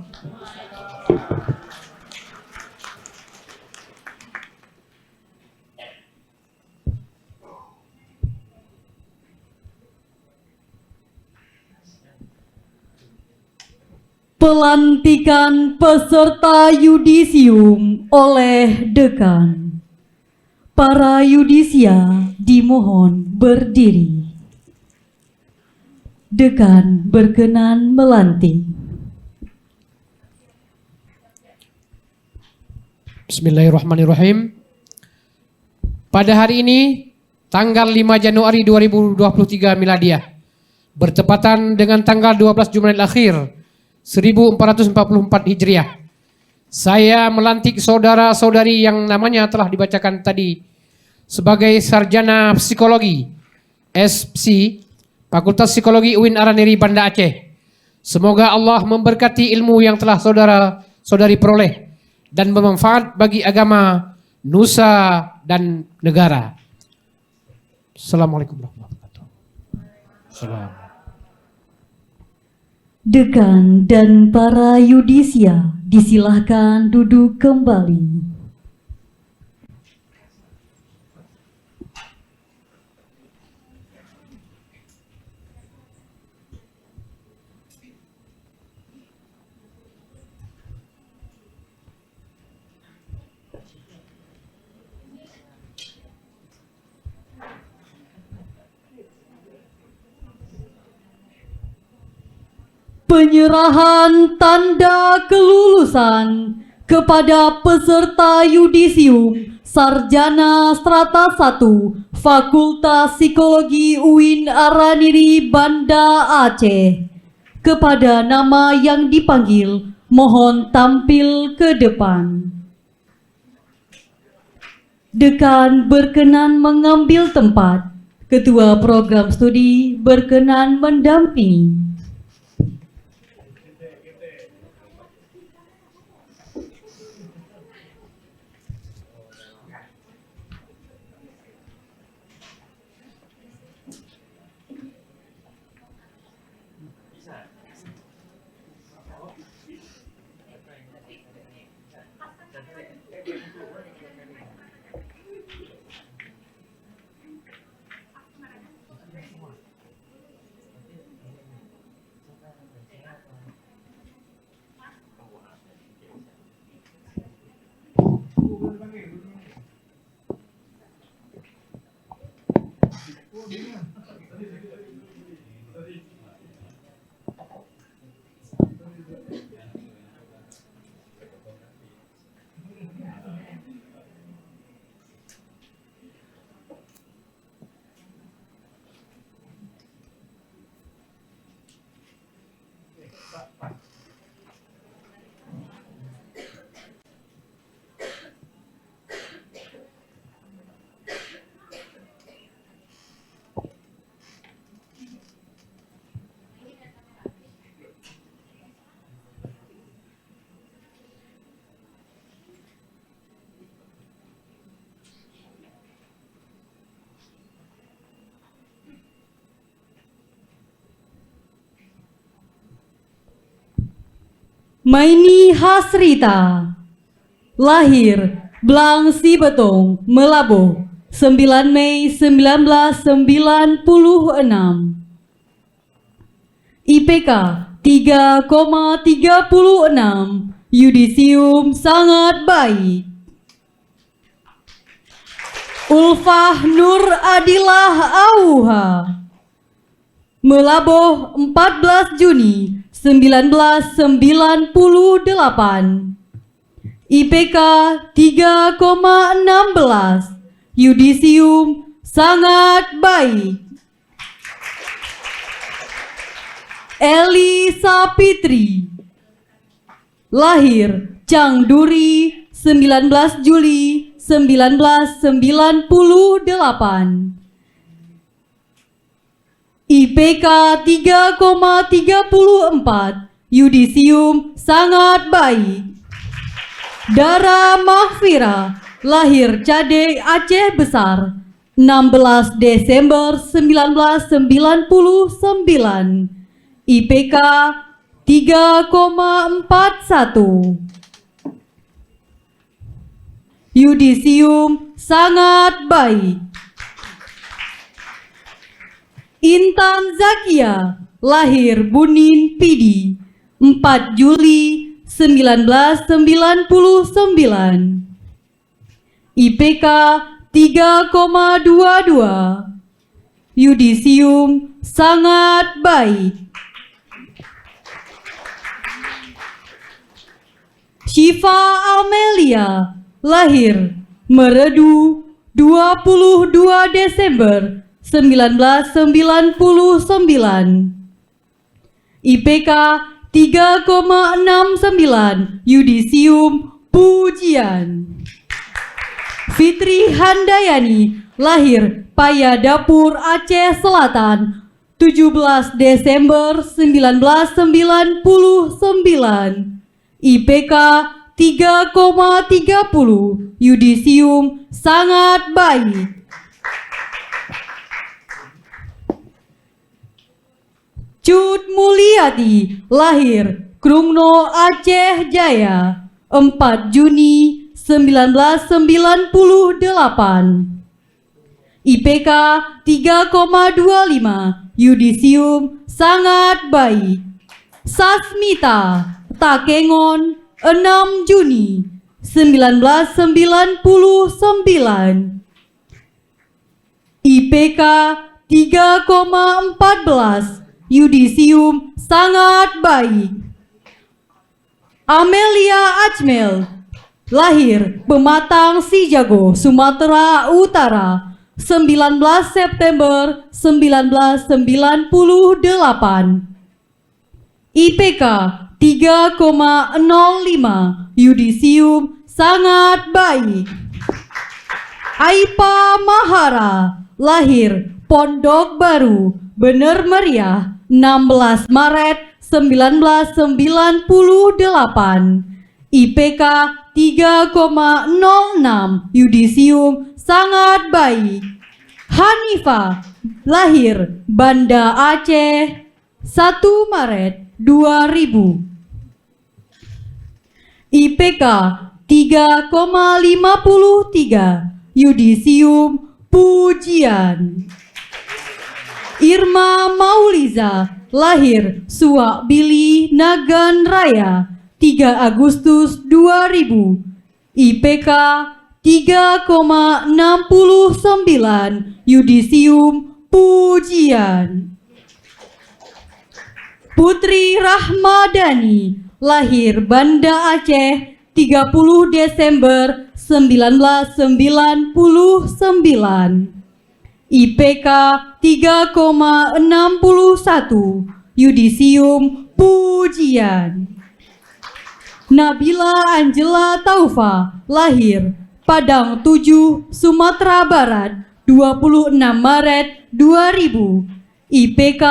Pelantikan peserta yudisium oleh Dekan. Para yudisia dimohon berdiri. Dekan berkenan melantik. Bismillahirrahmanirrahim. Pada hari ini, tanggal 5 Januari 2023 Miladiah, bertepatan dengan tanggal 12 Jumadil Akhir 1444 Hijriah, saya melantik saudara-saudari yang namanya telah dibacakan tadi sebagai sarjana psikologi SPSI Fakultas Psikologi UIN Araniri Banda Aceh. Semoga Allah memberkati ilmu yang telah saudara-saudari peroleh dan bermanfaat bagi agama, nusa, dan negara. Assalamualaikum warahmatullahi wabarakatuh. Dekan dan para yudisia disilahkan duduk kembali. Penyerahan tanda kelulusan kepada peserta yudisium Sarjana Strata 1 Fakultas Psikologi UIN Araniri Banda Aceh. Kepada nama yang dipanggil, mohon tampil ke depan. Dekan berkenan mengambil tempat. Ketua Program Studi berkenan mendampingi. Maini Hasrita, lahir Blang Sibetong, Melaboh, 9 Mei 1996. IPK 3,36, yudisium sangat baik. Ulfah Nur Adilah Auha, Melaboh 14 Juni 1998. IPK 3,16, yudisium sangat baik. Eli Sapitri, lahir Cangduri 19 Juli 1998. IPK 3,34, yudisium sangat baik. Dara Mahfira, lahir Cade Aceh Besar 16 Desember 1999. IPK 3,41, yudisium sangat baik. Intan Zakia, lahir Bunin Pidi 4 Juli 1999. IPK 3,22, yudisium sangat baik. Syifa Amelia, lahir Meredu 22 Desember 1999. IPK 3,69, yudisium pujian. Fitri Handayani, lahir Payadapur Aceh Selatan 17 Desember 1999. IPK 3,30, yudisium sangat baik. Cut Mulyati, lahir Krungno Aceh Jaya 4 Juni 1998. IPK 3,25, yudisium sangat baik. Sasmita Takengon 6 Juni 1999. IPK 3,14, yudisium sangat baik. Amelia Ajmel, lahir Pematang Sijago, Sumatera Utara 19 September 1998. IPK 3,05, yudisium sangat baik. Aipa Mahara, lahir Pondok Baru, Bener Meriah 16 Maret 1998. IPK 3,06, yudisium sangat baik. Hanifah, lahir Banda Aceh 1 Maret 2000. IPK 3,53, yudisium pujian. Irma Mauliza, lahir Suak Bili Nagan Raya 3 Agustus 2000. IPK 3,69, yudisium pujian. Putri Rahmadani, lahir Banda Aceh 30 Desember 1999. IPK 3,61, yudisium pujian. Nabila Angela Taufa, lahir Padang 7, Sumatera Barat 26 Maret 2000. IPK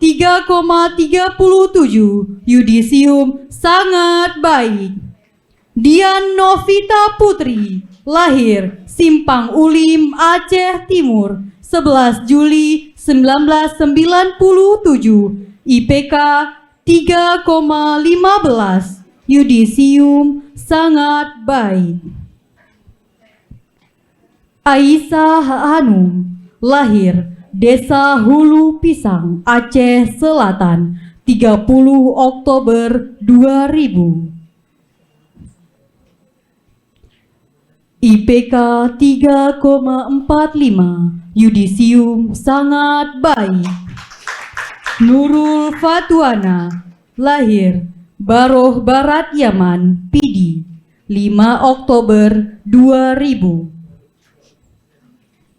3,37, yudisium sangat baik. Dian Novita Putri, lahir Simpang Ulim Aceh Timur 11 Juli 1997. IPK 3,15, yudisium sangat baik. Aisyah Hanum, lahir Desa Hulu Pisang, Aceh Selatan, 30 Oktober 2000. IPK 3,45, yudisium sangat baik. Nurul Fatuana, lahir Baroh Barat Yaman, Pidi, 5 Oktober 2000.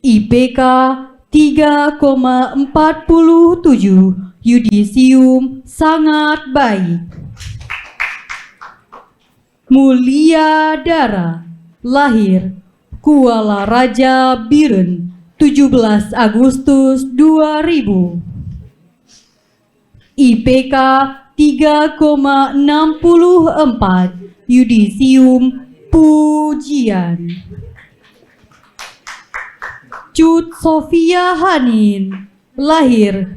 IPK 3,47, yudisium sangat baik. Mulia Dara, lahir Kuala Raja Biren, 17 Agustus 2000. IPK 3,64, yudisium pujian. Cut Sofia Hanin, lahir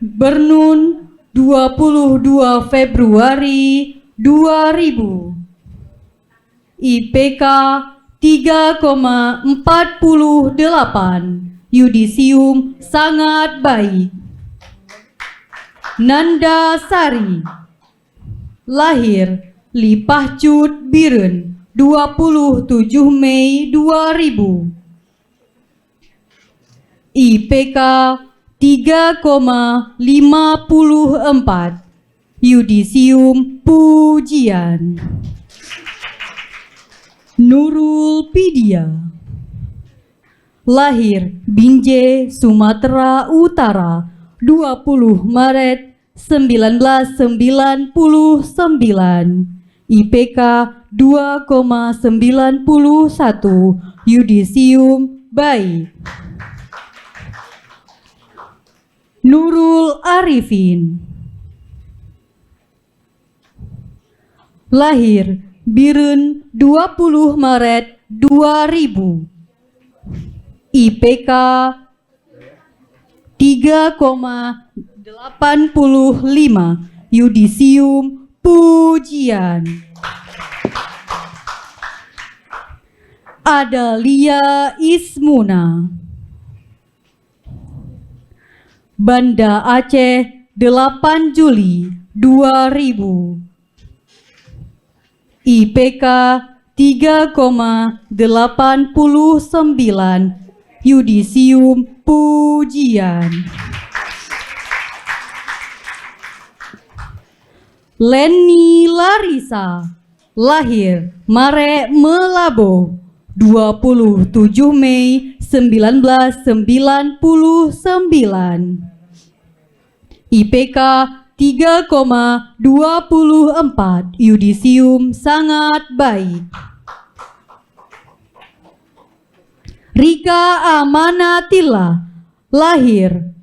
Bernun, 22 Februari 2000. IPK 3,48, yudisium sangat baik. Nanda Sari, lahir Lipah Cut Biren, 27 Mei 2000. IPK 3,54, yudisium pujian. Nurul Pidia, lahir Binjai, Sumatera Utara, 20 Maret 1999. IPK 2,91, yudisium baik. Nurul Arifin, lahir Biren, 20 Maret 2000. IPK 3,85, yudisium pujian. Adalia Ismuna, Banda Aceh, 8 Juli 2000. IPK 3,89, yudisium pujian. Leni Larissa, lahir Mare Melabo, 27 Mei 1999. IPK 3,24, yudisium sangat baik. Rika Amanatilla, lahir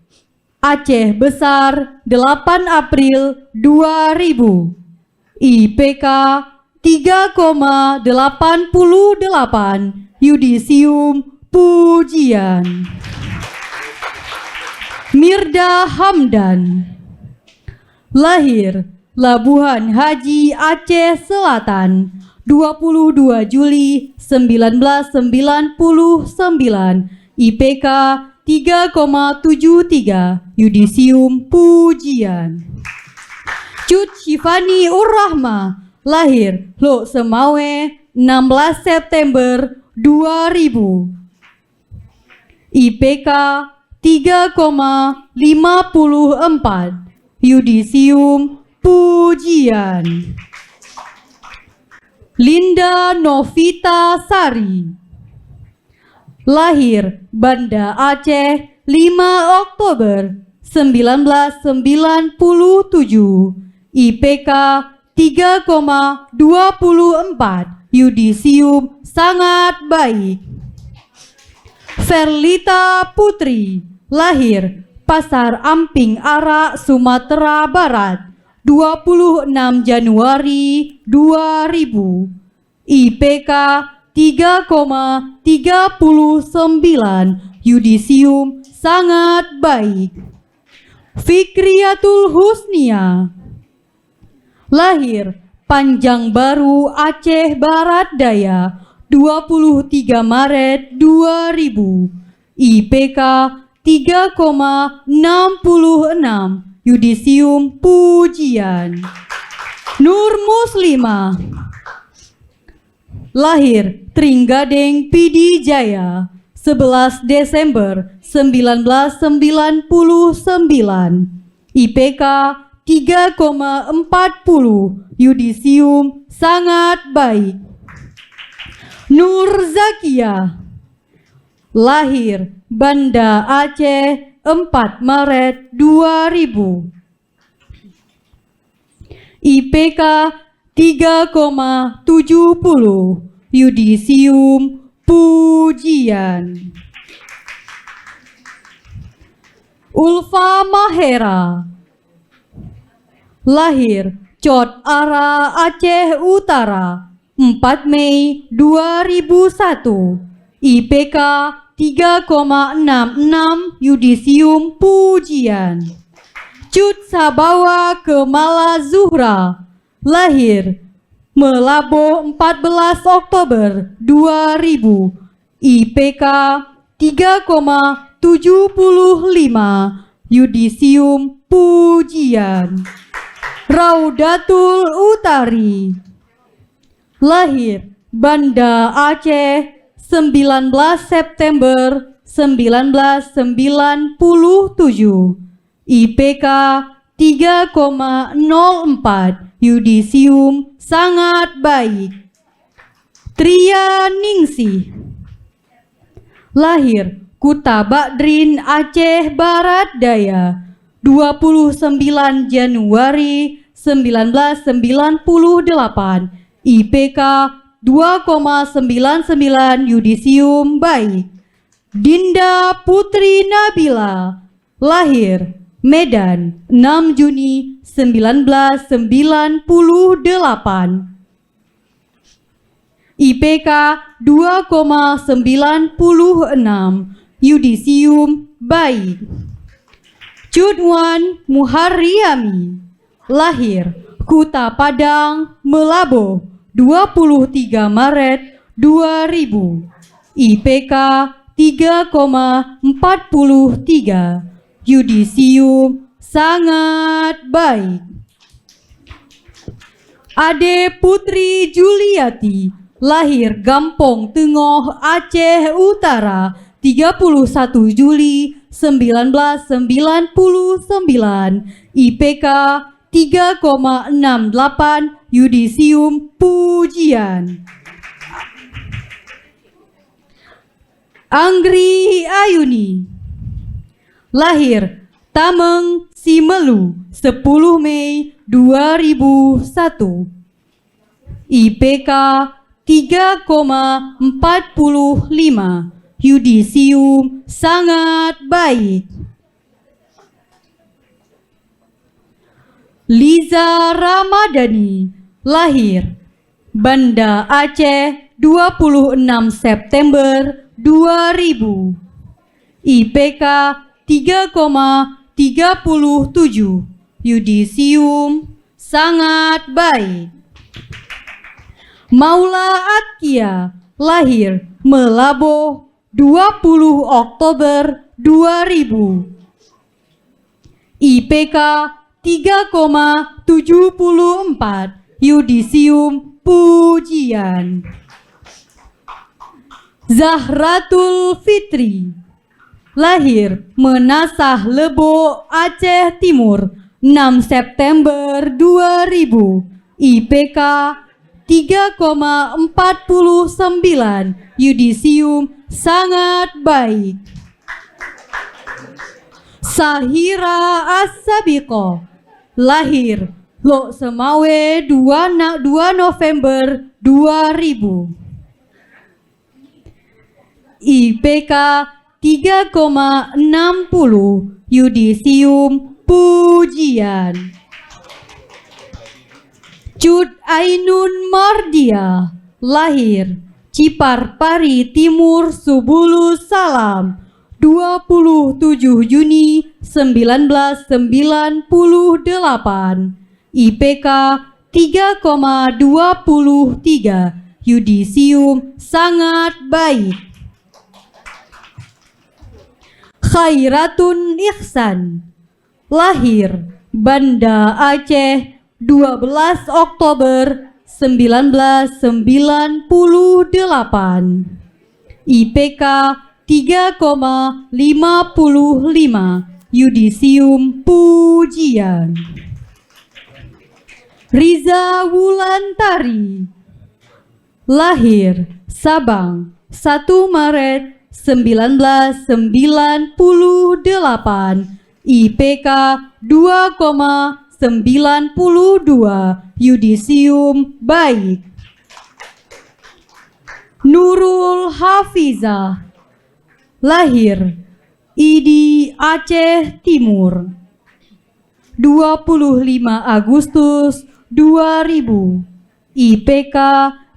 Aceh Besar, 8 April 2000. IPK 3,88, yudisium pujian. Mirda Hamdan, lahir Labuhan Haji Aceh Selatan, 22 Juli 1999. IPK 3,73, yudisium pujian. Cut Syifani Urrahma, lahir Lok Semawe, 16 September 2000. IPK 3,54, yudisium pujian. Linda Novita Sari, lahir Banda Aceh, 5 Oktober 1997. IPK 3,24, yudisium sangat baik. Verlita Putri, lahir Pasar Amping Arak, Sumatera Barat, 26 Januari 2000. IPK 3,39, yudisium sangat baik. Fikriatul Husnia, Lahir Panjang Baru Aceh Barat Daya 23 Maret 2000. IPK 3,66. Yudisium Pujian. Nur Muslimah. Lahir Trenggading Pidi Jaya 11 Desember 1999. IPK 3,40. Yudisium sangat baik. Nur Zakia. Lahir Banda Aceh 4 Maret 2000. IPK 3,70. Yudisium Pujian. Ulfa Mahera. Lahir Cot Ara Aceh Utara 4 Mei 2001. IPK 3,66. Yudisium Pujian. Cut Sabawa Kemala Zuhra. Lahir Melabo 14 Oktober 2000. IPK 3,75. Yudisium Pujian. Raudatul Utari. Lahir Banda Aceh 19 September 1997. IPK 3,04. Yudisium sangat baik. Tria Ningsih. Lahir Kuta Bakdrin Aceh Barat Daya 29 Januari 1998. IPK 2,99. Yudisium baik. Dinda Putri Nabila. Lahir Medan 6 Juni 1998. IPK 2,96. Yudisium baik. Cudwan Muharriami. Lahir Kuta Padang Melabo 23 Maret 2000. IPK 3,43. Yudisium sangat baik. Ade Putri Juliati. Lahir Gampong Tengoh Aceh Utara 31 Juli 1999. IPK 3,68. Yudisium Pujian. Anggri Ayuni. Lahir Tameng Simelu 10 Mei 2001. IPK 3,45. Yudisium sangat baik. Liza Ramadhani. Lahir Banda Aceh 26 September 2000. IPK 3,37. Yudisium sangat baik. Maula Atkia. Lahir Melabo 20 Oktober 2000. IPK 3,74. Yudisium Pujian. Zahratul Fitri. Lahir Menasah Lebo Aceh Timur 6 September 2000. IPK 3,49. Yudisium sangat baik. Sahira As-Sabiqah. Lahir Lok Semawe 2 November 2000. IPK 3,60. Yudisium Pujian. Cud Ainun Mardia. Lahir Cipar Pari Timur Subulus Salam 27 Juni 1998. IPK 3,23, yudisium sangat baik. Khairatun Ihsan, lahir Banda Aceh 12 Oktober 1998. IPK 3,55, yudisium pujian. Riza Wulantari, lahir Sabang 1 Maret 1998. IPK 2,92, yudisium baik. Nurul Hafizah, lahir Idi Aceh Timur 25 Agustus 2000. IPK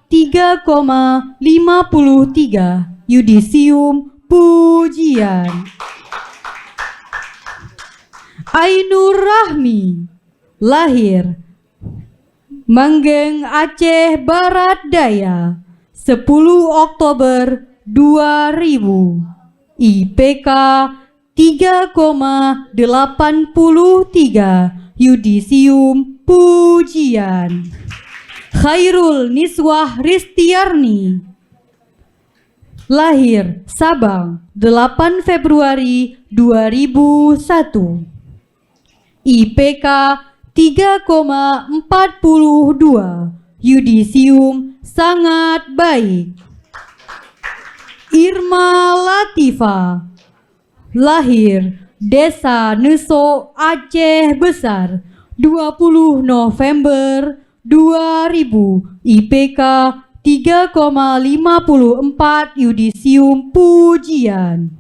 3,53, yudisium pujian. Ainur Rahmi, lahir Manggeng Aceh Barat Daya 10 Oktober 2000. IPK 3,83, yudisium pujian. Khairul Niswah Ristiarni, lahir Sabang 8 Februari 2001. IPK 3,42, yudisium sangat baik. Irma Latifa, lahir Desa Neso Aceh Besar 20 November 2000. IPK 3,54, yudisium pujian.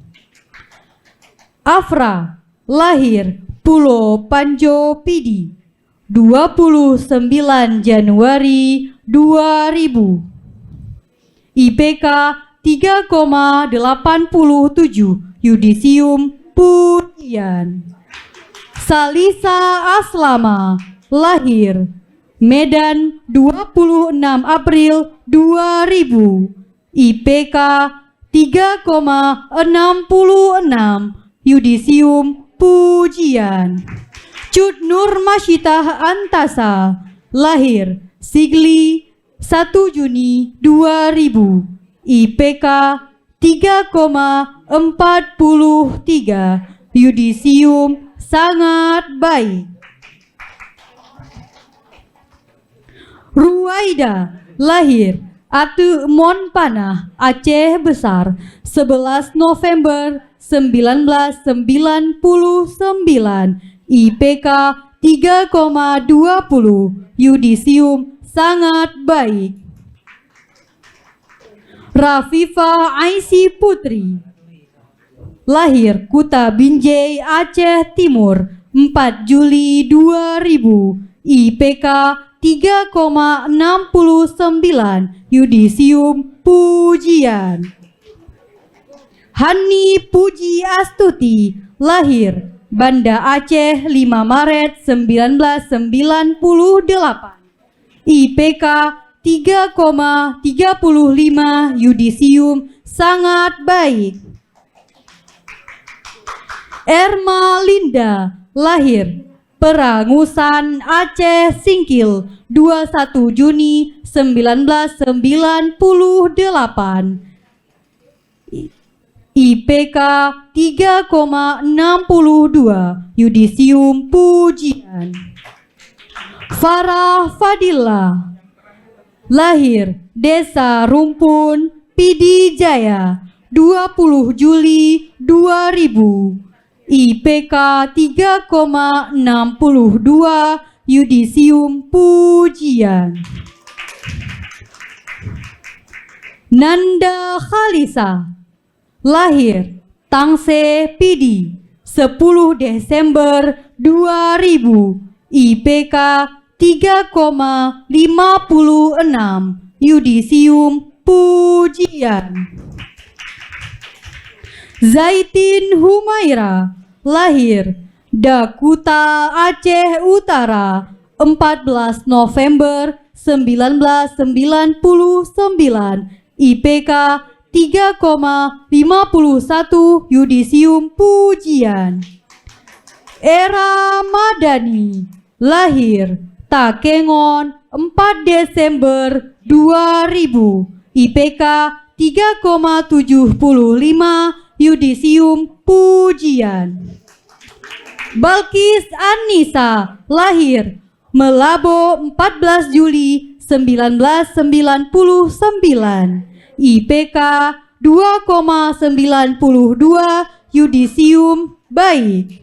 Afra, lahir Pulau Panjo Pidi 29 Januari 2000. IPK 3,87, yudisium pujian. Salisa Aslama, lahir Medan 26 April 2000. IPK 3,66, yudisium pujian. Cut Nur Masyitah Antasa, lahir Sigli 1 Juni 2000. IPK 3,43, yudisium sangat baik. Ruwaida, lahir Atu Mon Panah Aceh Besar 11 November 1999. IPK 3,20, yudisium sangat baik. Rafifa Aisy Putri, lahir Kuta Binjai Aceh Timur 4 Juli 2000. IPK 3,69, yudisium pujian. Hani Puji Astuti, lahir Banda Aceh 5 Maret 1998. IPK 3,35, yudisium sangat baik. Erma Linda, lahir Perangusan Aceh Singkil 21 Juni 1998. IPK 3,62, yudisium pujian. Farah Fadila, lahir Desa Rumpun Pidi Jaya 20 Juli 2000. IPK 3,62, yudisium pujian. Nanda Khalisa, lahir Tangse Pidi 10 Desember 2000. IPK 3,56, yudisium pujian. Zaitin Humaira, lahir Dakuta Aceh Utara 14 November 1999, IPK 3,51, yudisium pujian. Era Madani, lahir Takengon 4 Desember 2000, IPK 3,75, yudisium pujian. Balkis Anissa, lahir Melabo 14 Juli 1999, IPK 2,92, yudisium baik.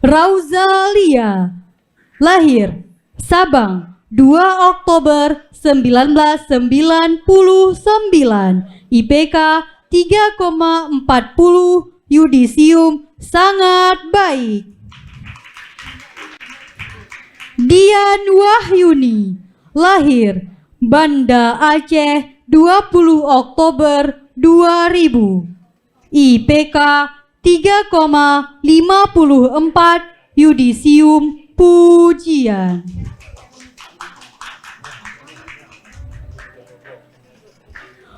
Rauzalia, lahir Sabang 2 Oktober 1999, IPK 3,40, yudisium sangat baik. Dian Wahyuni, lahir Banda Aceh 20 Oktober 2000, IPK 3,54, yudisium pujian.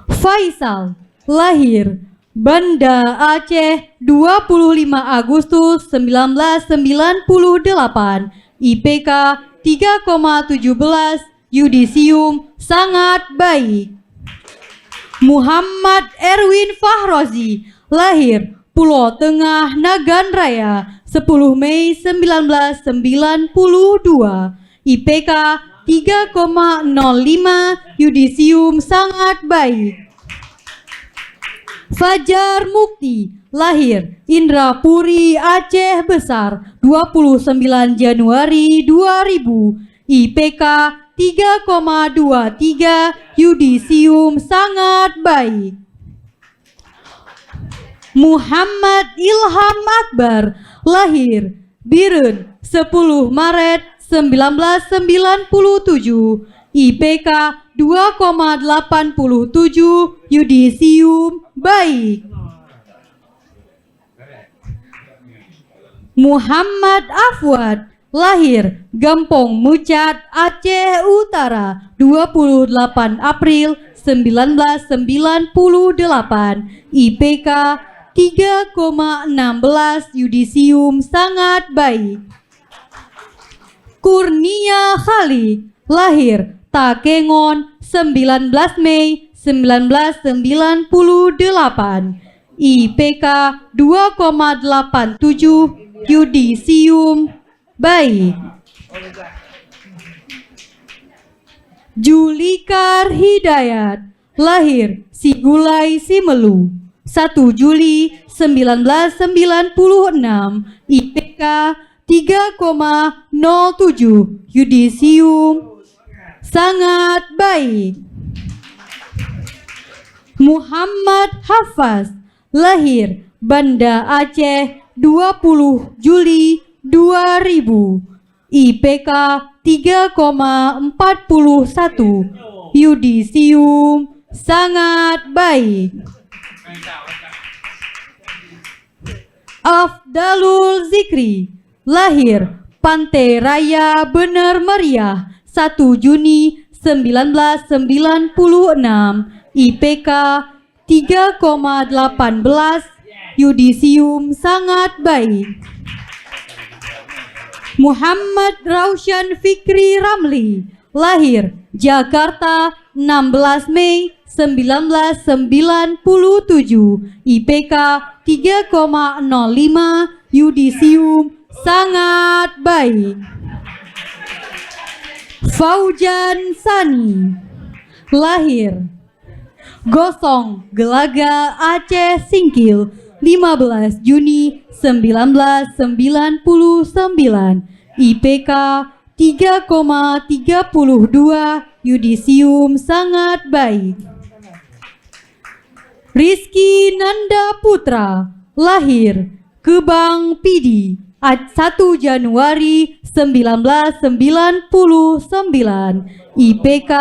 Faisal, lahir Banda Aceh 25 Agustus 1998, IPK 3,17, yudisium sangat baik. Muhammad Erwin Fahrozi, lahir Pulau Tengah Nagan Raya 10 Mei 1992, IPK 3,05, yudisium sangat baik. Fajar Mukti, lahir Indrapuri Aceh Besar 29 Januari 2000, IPK 3,23, yudisium sangat baik. Muhammad Ilham Akbar, lahir Birun 10 Maret 1997, IPK 2,87, yudisium baik. Muhammad Afwad, lahir Gampong Mucat Aceh Utara 28 April 1998, IPK 3,16, yudisium sangat baik. Kurnia Khalid, lahir Takengon 19 Mei 1998, IPK 2,87, yudisium baik. Julikar Hidayat, lahir Sigulai Simelu 1 Juli 1996, IPK 3,07, yudisium sangat baik. Muhammad Hafaz, lahir Banda Aceh 20 Juli 2000, IPK 3,41, yudisium sangat baik. Afdalul Zikri, lahir Pantai Raya Bener Meriah 1 Juni 1996, IPK 3,18, yudisium sangat baik. Muhammad Raushan Fikri Ramli, lahir Jakarta 16 Mei 1997, IPK 3,05, yudisium sangat baik. Faujan Sani, lahir Gosong Gelaga Aceh Singkil 15 Juni 1999, IPK 3,32, yudisium sangat baik. Rizky Nanda Putra, lahir Kebang Pidi 1 Januari 1999, IPK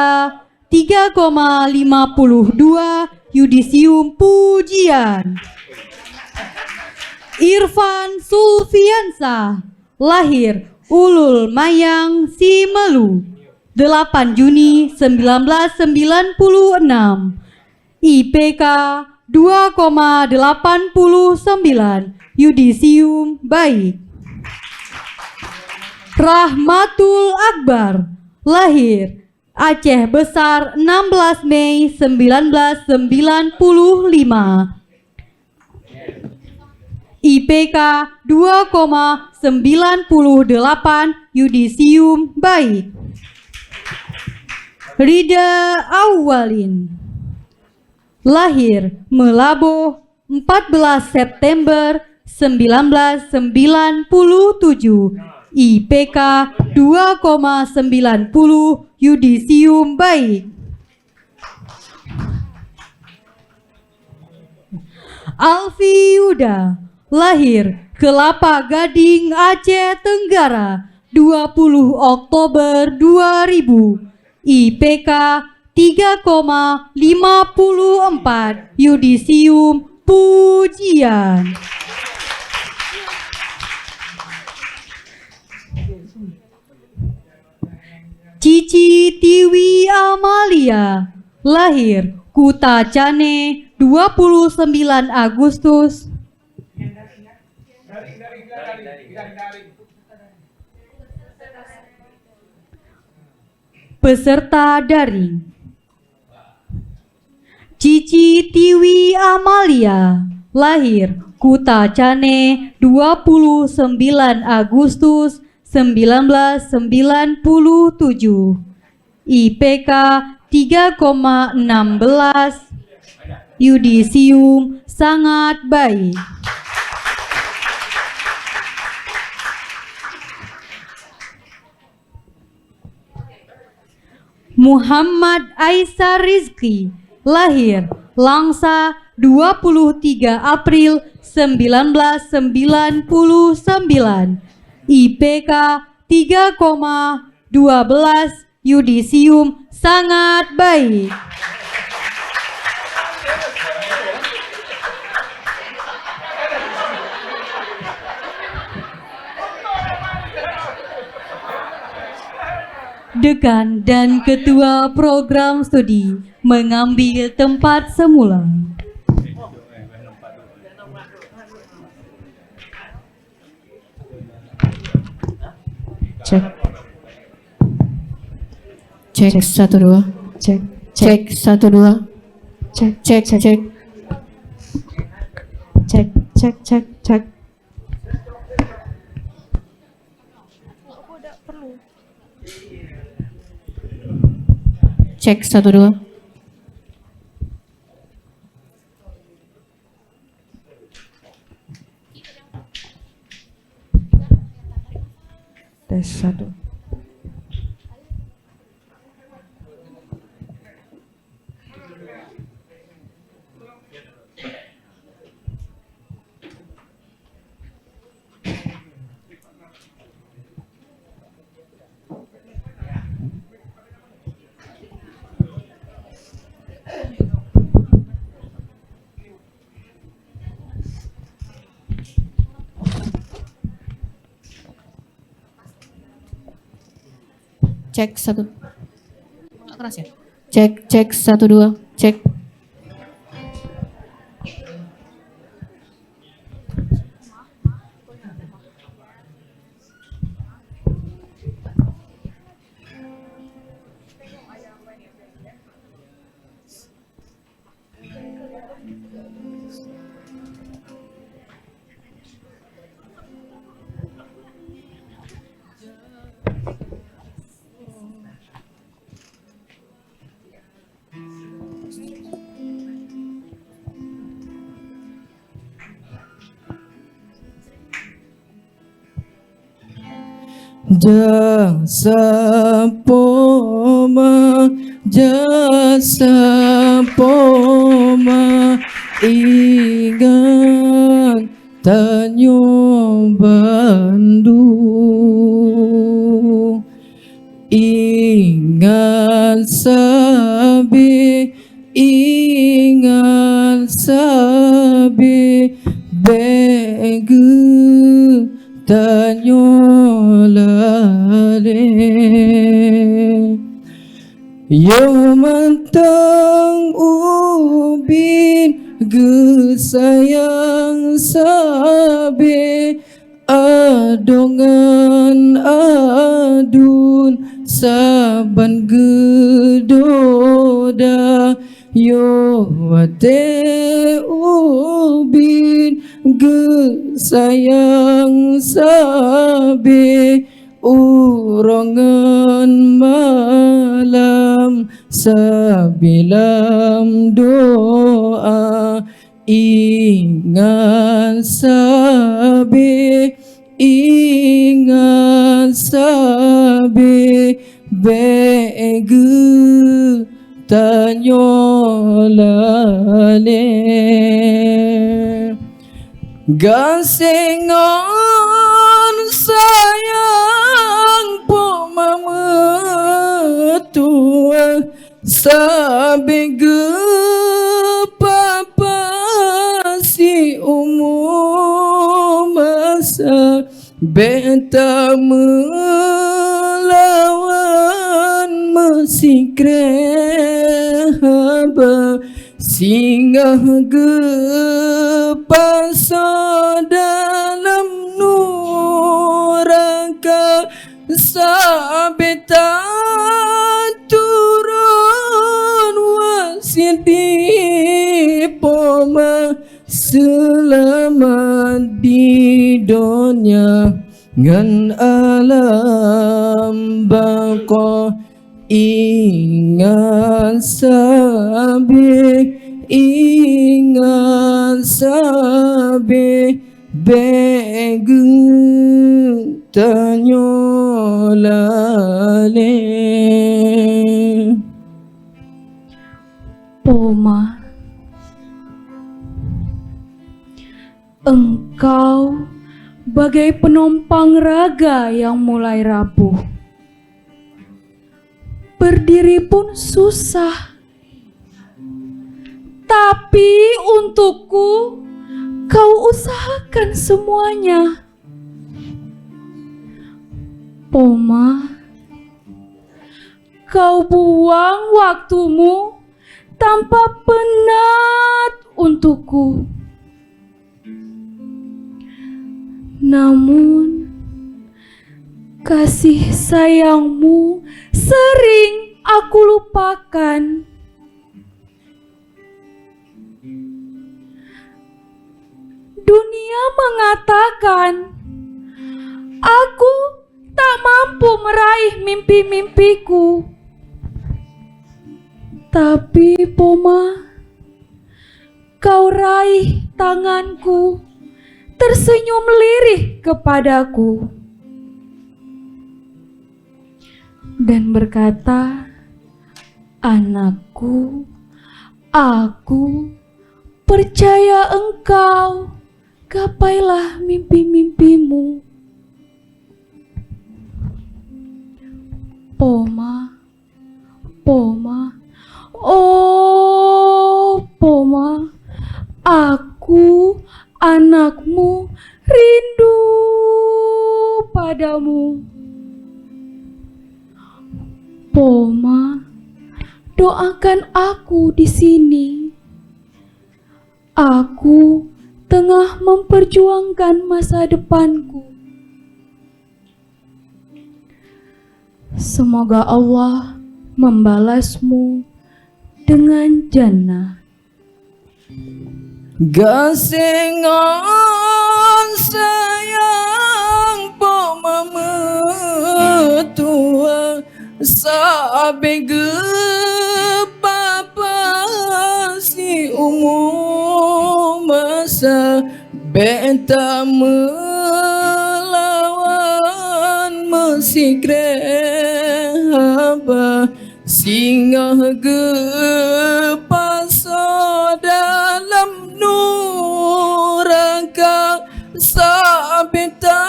3,52, yudisium pujian. Irfan Sulfiansah, lahir Ulul Mayang Simelu, 8 Juni 1996, IPK 2,89, yudisium baik. Rahmatul Akbar, lahir Aceh Besar 16 Mei 1995, IPK 2,98, yudisium baik. Rida Awalin, lahir Melaboh 14 September 1997, IPK 2,90, yudisium baik. Alfi Yuda, lahir Kelapa Gading, Aceh Tenggara 20 Oktober 2000, IPK 3,54, yudisium pujian. Cici Tiwi Amalia, lahir Kuta Cane 29 Agustus peserta daring. Cici Tiwi Amalia, lahir Kuta Cane 29 Agustus 1997, IPK 3,16, yudisium sangat baik. Muhammad Aisyah Rizki, lahir Langsa 23 April 1999, IPK 3,12, yudisium sangat baik. Dekan dan Ketua Program Studi mengambil tempat semula. Cek 1 2. Cek 1 2. Cek. Cek 1 2. Tes 1. Cek 1. Nggak keras ya? Cek 1 2. Cek. Jasapoma ingat Tanjung Bandung, ingat sabi begu tanyo lale yo mantang ubin gesayang sabe adongan adun saban gedoda yo wate ubin gesayang sabe urongan malam sabilam doa ingat sabe bege tanyo lale gasengon sayang po mametua sabe ge papa si umum masa beta melawan mesikre haba singgah gepasa dalam nuraka sabeta turun wasidi poma selamat di dunia ngan alam bako ingat sabe bege tanyo lale Poma, engkau bagai penumpang raga yang mulai rapuh. Berdiri pun susah. Tapi untukku, kau usahakan semuanya. Poma, kau buang waktumu tanpa penat untukku. Namun, kasih sayangmu sering aku lupakan. Dunia mengatakan, aku tak mampu meraih mimpi-mimpiku. Tapi Poma, kau raih tanganku, tersenyum lirih kepadaku, dan berkata, anakku, aku percaya engkau, gapailah mimpi-mimpimu. Poma, Poma, oh Poma, aku anakmu rindu padamu. Poma, doakan aku di sini. Aku tengah memperjuangkan masa depanku. Semoga Allah membalasmu dengan jannah. Gasengon sayang po mametua sabe papa si umum masa beta melawan mesikre haba singgah gepasa dalam nuraka sabeta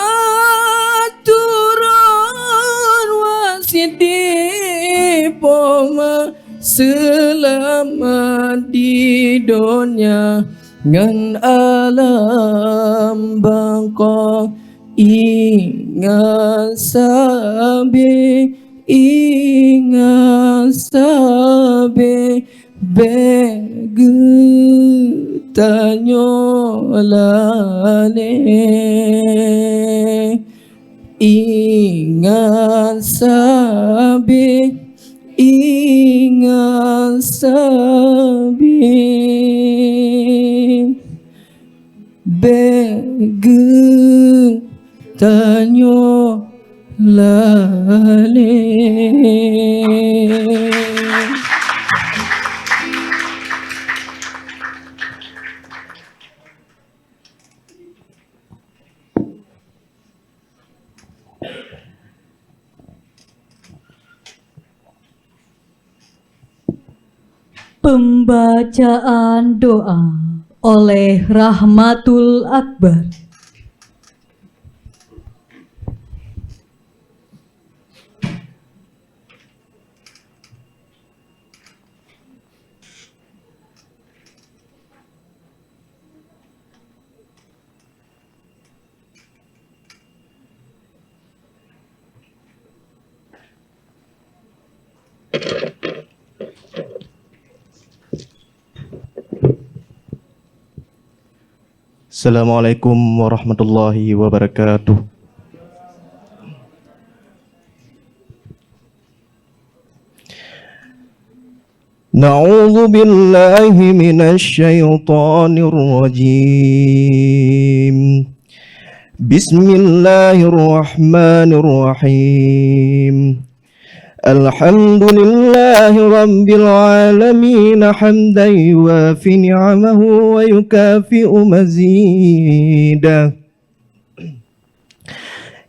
turun wasidi poma selamat di dunia ngan alam bangkok ingat sabe begutanyolane ingat sabe begutanyolane. Pembacaan doa oleh Rahmatul Akbar. Assalamualaikum warahmatullahi wabarakatuh. Na'udzu billahi minasy syaithanir rajim. Bismillahirrahmanirrahim. Alhamdulillahi rabbil alamin hamdan yuwafi ni'amahu wa yukafi'u mazidah.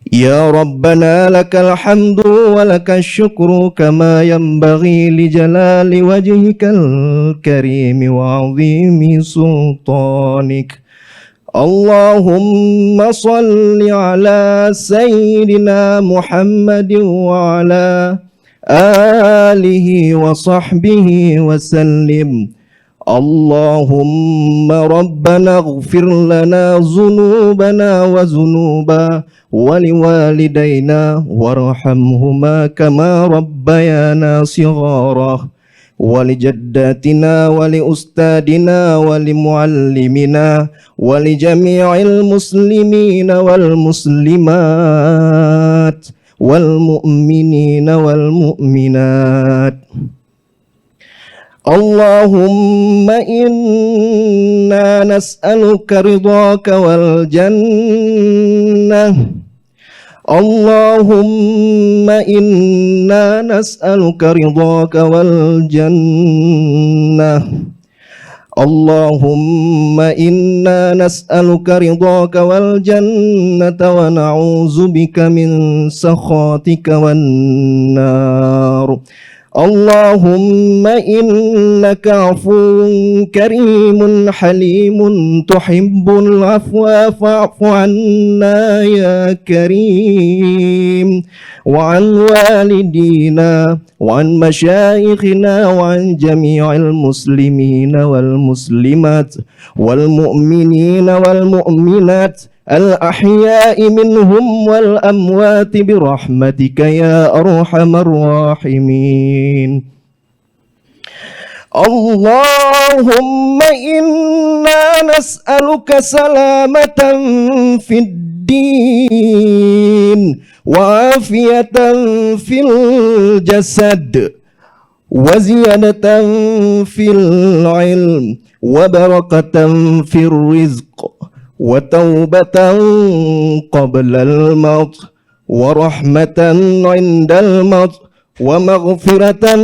Ya Rabbana lakal hamdu wa lakal syukru kama yanbaghi li jalali wajhikal karim wa 'azimi sultanik. Allahumma salli ala sayyidina Muhammadin wa ala alihi wa sahbihi wa sallim. Allahumma rabbana ighfir lana zunubana wa zunuba wa liwalidayna warhamhuma kama rabbayana shighara wa lijaddatina wa liustadina wa limuallimina wa lijami'il muslimina wal muslimat wal mu'minina wal mu'minat. Allahumma inna nas'aluka ridhaka wal jannah. Allahumma inna nas'aluka ridhaka wal jannah. Allahumma inna nas'aluka ridhaka wal jannata wa na'udzubika min sakhatika wan nar. Allahumma innaka afuwun karimun halimun tuhibbul afwa fa'fu anna ya karim wa an walidina wa an masyayikhina wa an jami'il muslimina wal muslimat wal mu'minina wal mu'minat al-ahya'i minhum wal amwati birahmatika ya arhamar rahimin. Allahumma inna nas'aluka salamatan fid din wa afiyatan fil jasad wa ziyadatan fil ilm wa barakatan fil rizq wa taubatan qablal maut wa rahmatan indal maut wa maghfiratan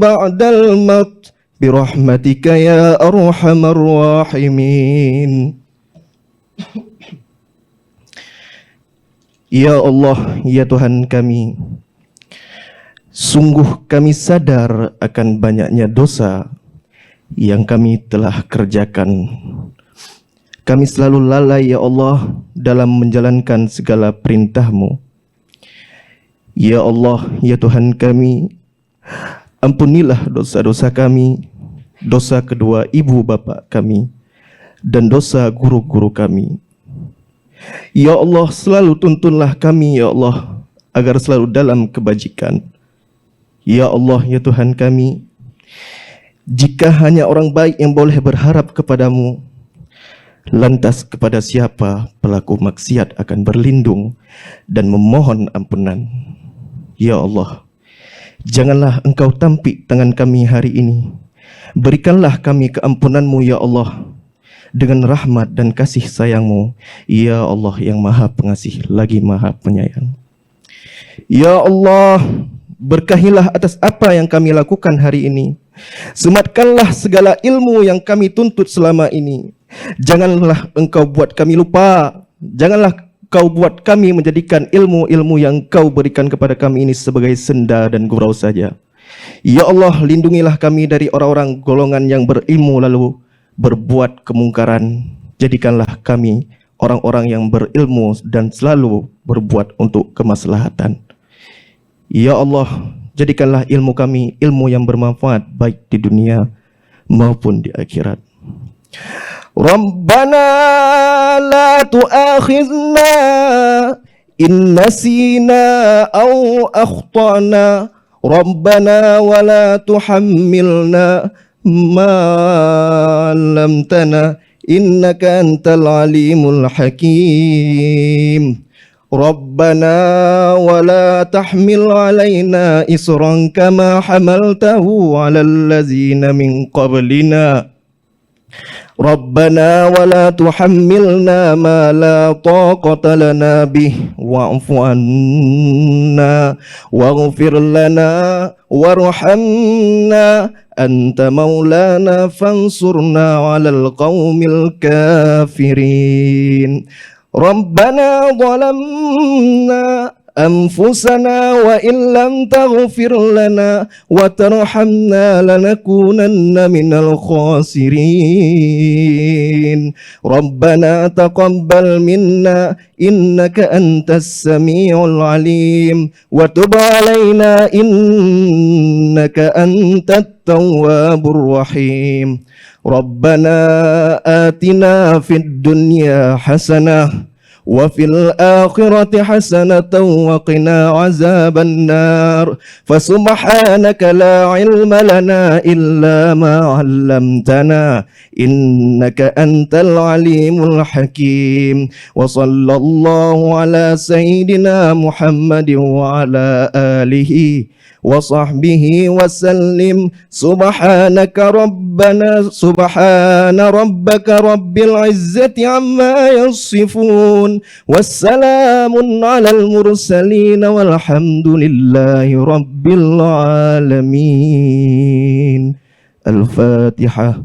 ba'dal maut birahmatika ya arhamar rahimin. Ya Allah, ya Tuhan kami, sungguh kami sadar akan banyaknya dosa yang kami telah kerjakan. Kami selalu lalai ya Allah dalam menjalankan segala perintah-Mu. Ya Allah, ya Tuhan kami, ampunilah dosa-dosa kami, dosa kedua ibu bapa kami, dan dosa guru-guru kami. Ya Allah, selalu tuntunlah kami ya Allah agar selalu dalam kebajikan. Ya Allah, ya Tuhan kami, jika hanya orang baik yang boleh berharap kepadamu, lantas kepada siapa pelaku maksiat akan berlindung dan memohon ampunan? Ya Allah, janganlah Engkau tampik tangan kami hari ini. Berikanlah kami keampunan-Mu ya Allah, dengan rahmat dan kasih sayang-Mu, ya Allah yang Maha Pengasih lagi Maha Penyayang. Ya Allah, berkahilah atas apa yang kami lakukan hari ini. Sematkanlah segala ilmu yang kami tuntut selama ini. Janganlah Engkau buat kami lupa. Janganlah Kau buat kami menjadikan ilmu-ilmu yang Kau berikan kepada kami ini sebagai senda dan gurau saja. Ya Allah, lindungilah kami dari orang-orang golongan yang berilmu lalu berbuat kemungkaran. Jadikanlah kami orang-orang yang berilmu dan selalu berbuat untuk kemaslahatan. Ya Allah, jadikanlah ilmu kami ilmu yang bermanfaat baik di dunia maupun di akhirat. Rabbana la tu'akhidna in nasina aw akhtana. Rabbana wa la tuhammilna ma lam tana innaka antal alimul hakim. Rabbana wa la tahmil alaina isran kama hamaltahu alal ladzina min qablina. Rabbana wa la tuhammilna ma la taqata lana bih wa'fu anna waghfir lana warhamna anta maulana fansurna 'alal qaumil kafirin. Rabbana zalamna أنفسنا وإن لم تغفر لنا وترحمنا لنكونن من الخاسرين. ربنا تقبل منا إنك أنت السميع العليم وتب علينا إنك أنت التواب الرحيم. ربنا آتنا في الدنيا حسنة وفي الآخرة حسنة وقنا عذاب النار. فسبحانك لا علم لنا إلا ما علمتنا إنك أنت العليم الحكيم. وصلى الله على سيدنا محمد وعلى آله وصحبه وسلم. سبحان ربك رب العزة عما يصفون والسلام على المرسلين والحمد لله رب العالمين. الفاتحة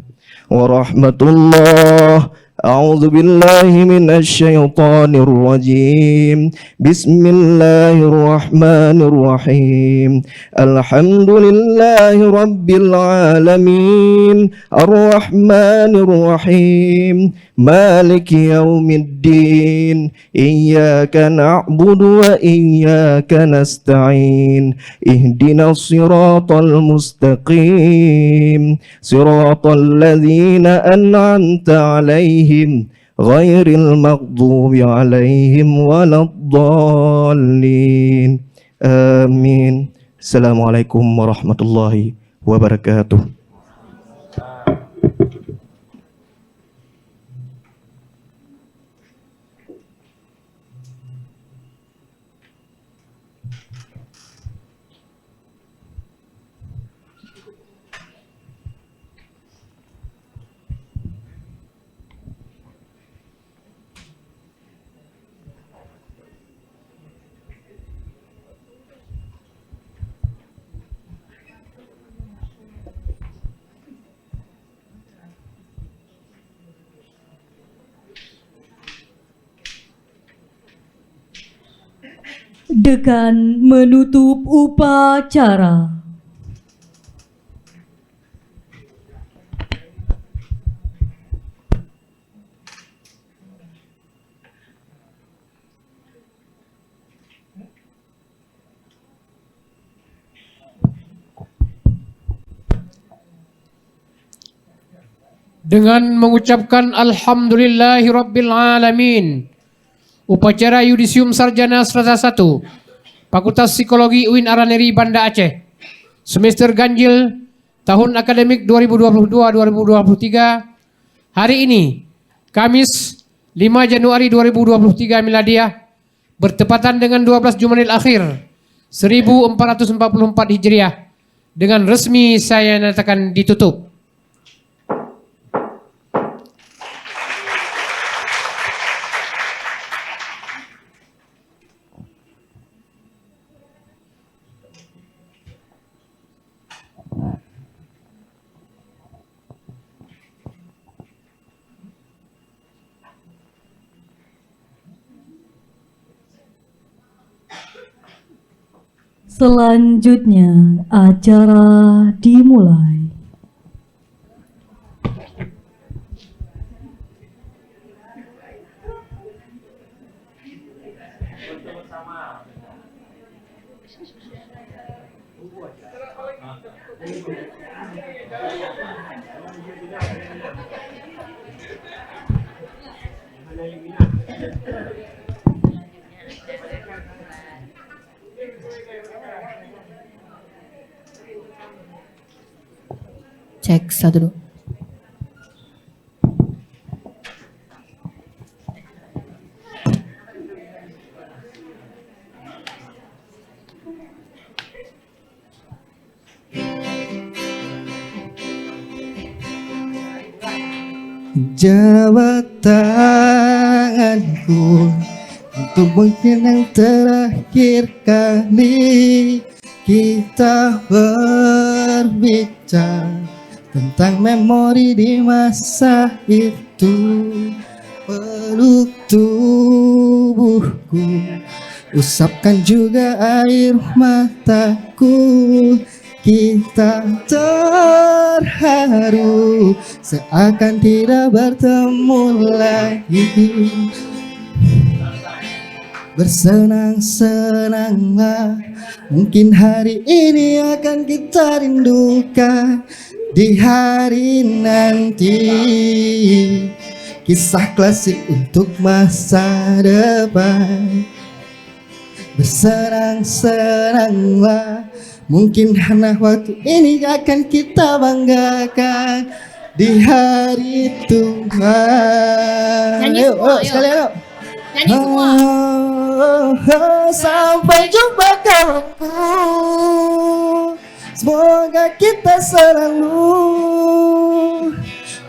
ورحمة الله. أعوذ بالله من الشيطان الرجيم. بسم الله الرحمن الرحيم. الحمد لله رب العالمين الرحمن الرحيم مالك يوم الدين. إياك نعبد وإياك نستعين. اهدنا الصراط المستقيم صراط الذين أنعمت عليهم غير المغضوب عليهم ولا الضالين آمين. السلام عليكم ورحمة الله وبركاته. Dekan menutup upacara. Dengan mengucapkan Alhamdulillahirabbil alamin. Upacara Yudisium Sarjana Strata 1 Fakultas Psikologi UIN Araneri Banda Aceh. Semester ganjil tahun akademik 2022-2023. Hari ini, Kamis 5 Januari 2023 Miladiah, bertepatan dengan 12 Jumadil Akhir 1444 Hijriah, dengan resmi saya nyatakan ditutup. Selanjutnya acara dimulai. Cek 1 2. Jabat tanganku untuk mengenang terakhir kali kita berbicara tentang memori di masa itu. Peluk tubuhku, usapkan juga air mataku. Kita terharu seakan tidak bertemu lagi. Bersenang-senanglah, mungkin hari ini akan kita rindukan di hari nanti. Kisah klasik untuk masa depan. Bersenang-senanglah, mungkin karena waktu ini akan kita banggakan di hari Tuhan. Nyanyi Yuk, semua, yuk. sekalian yuk. Nyanyi semua. Sampai jumpa kawanku. Semoga kita selalu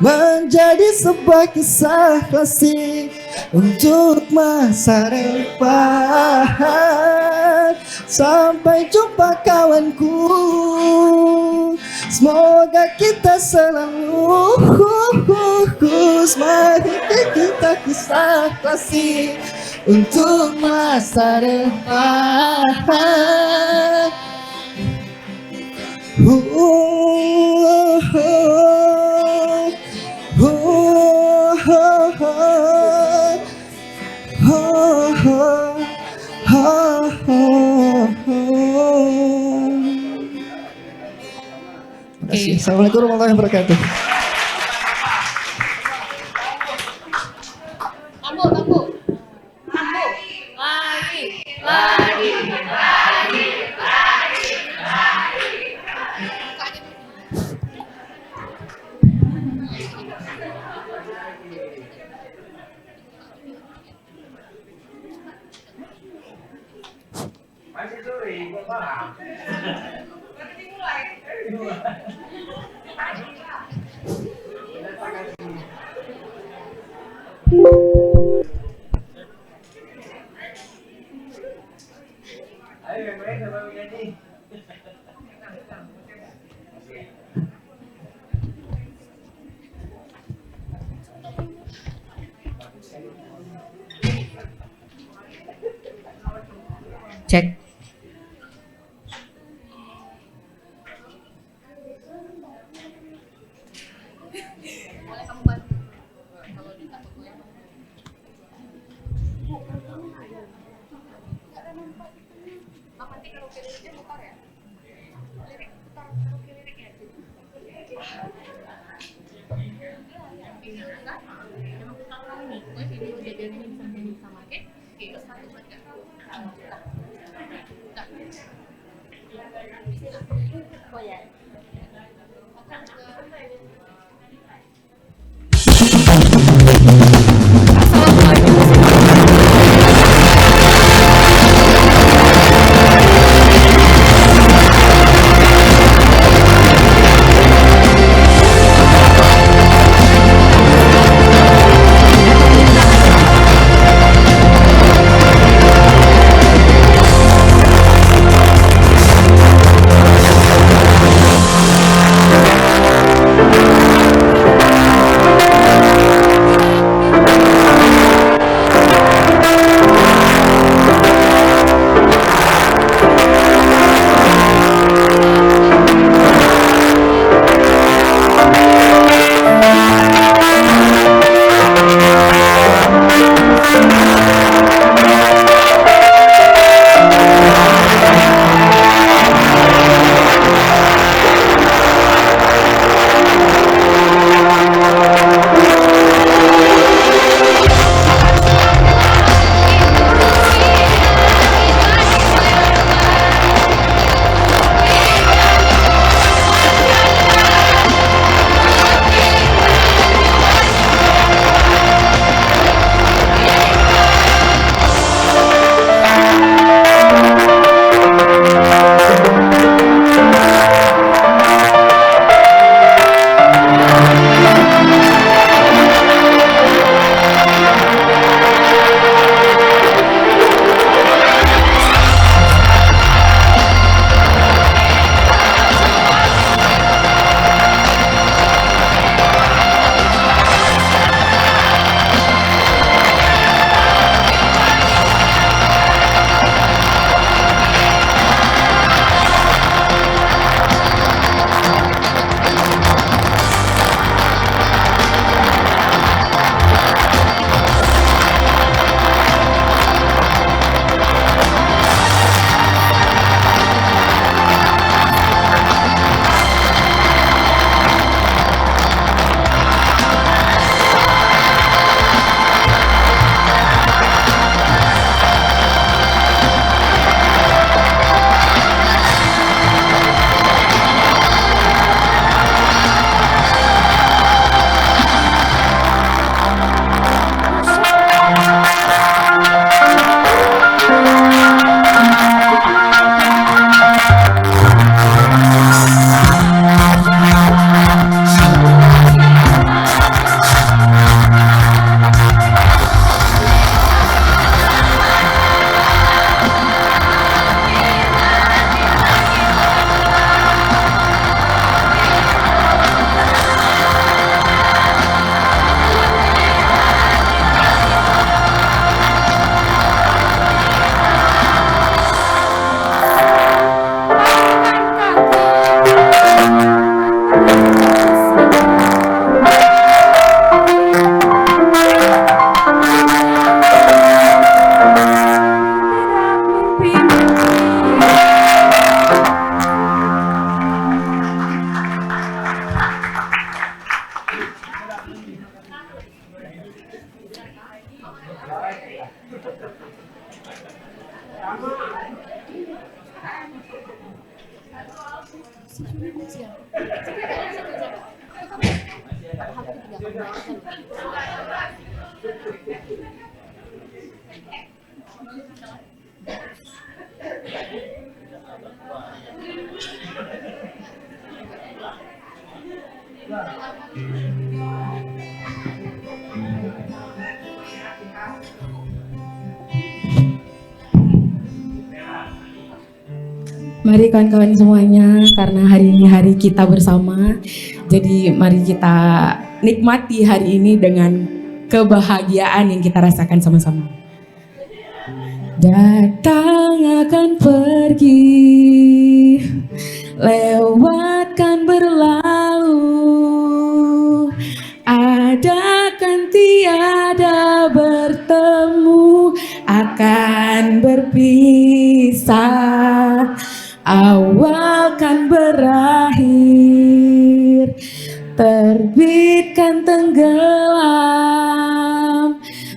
menjadi sebuah kisah klasik untuk masa depan. Sampai jumpa kawanku. Semoga kita selalu semakin kita kisah klasik untuk masa depan. Assalamualaikum warahmatullahi wabarakatuh. Tambu, tambu. Tambu. Lagi. Cek. Mari kawan-kawan semuanya, karena hari ini hari kita bersama, jadi mari kita nikmati hari ini dengan kebahagiaan yang kita rasakan sama-sama. Datang akan pergi, lewatkan berlalu, ada kan tiada bertemu, akan berpisah. Awal kan berakhir, terbit kan tenggelam,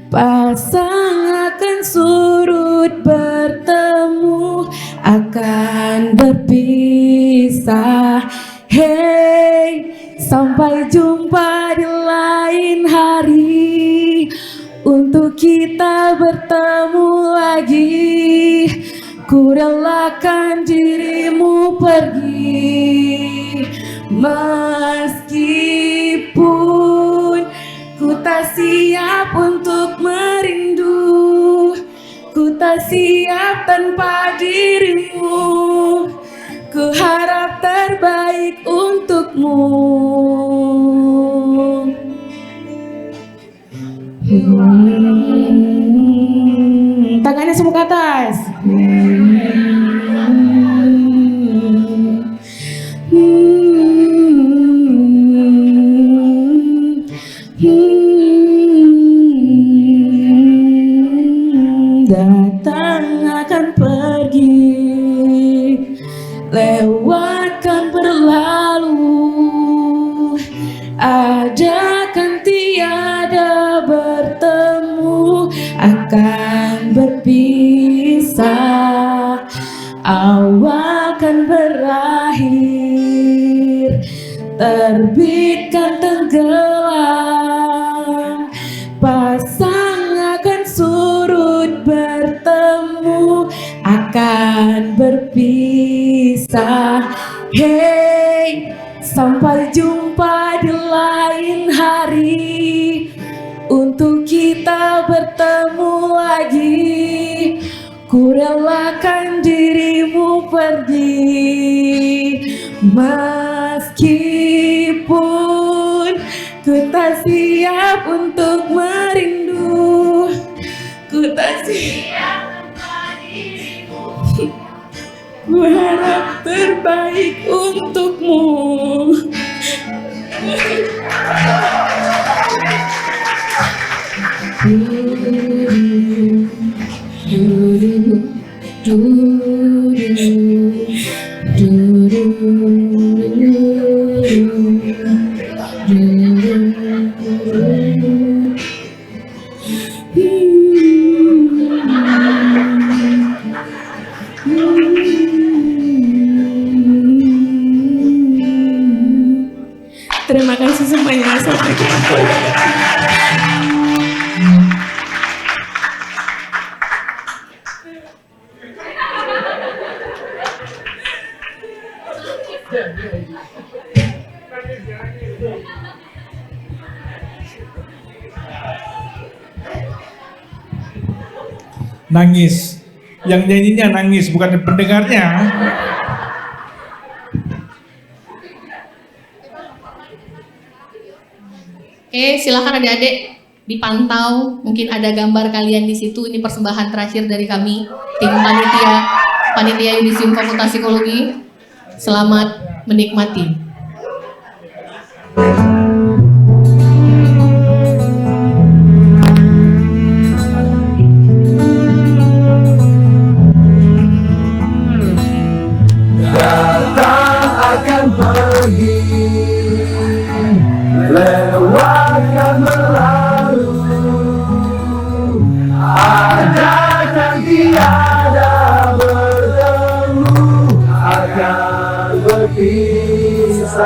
pasang akan surut. surut bertemu akan berpisah. Hey, sampai jumpa di lain hari, untuk kita bertemu lagi. Ku relakan dirimu pergi, meskipun ku tak siap untuk merindu, ku tak siap tanpa dirimu. Ku harap terbaik untukmu. Tangannya semua ke atas. Datang akan pergi, lewatkan berlalu, ada kan tiada bertemu, akan berpisah, awal kan berakhir, terbitkan tenggelam, pasang akan surut bertemu, akan berpisah. Hey, sampai jumpa di lain hari, untuk kita bertemu lagi. Ku relakan dirimu pergi, meskipun ku tak siap untuk merindu, ku tak siap tanpa dirimu. Ku harap terbaik untukmu. Terima kasih semuanya. Sampai jumpa. Nangis, yang nyanyinya nangis, bukan pendengarnya. Oke, silakan adik-adik dipantau. Mungkin ada gambar kalian di situ. Ini persembahan terakhir dari kami, tim panitia Yudisium Fakultas Psikologi. Selamat menikmati. Datang akan pergi, lewatkan berlalu, ada kan tiada bertemu, akan berpisah,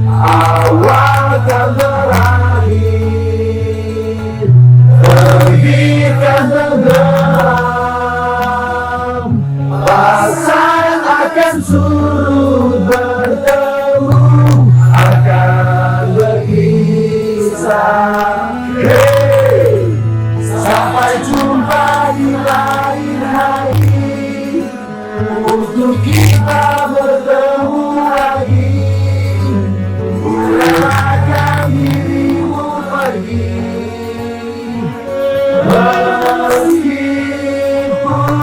awal kan berakhir, terbitkan tenggelam, pasang akan surut bertemu, akan berpisah. Hey, sampai jumpa di lain hari, untuk kita bertemu lagi. Relakan dirimu pergi, meskipun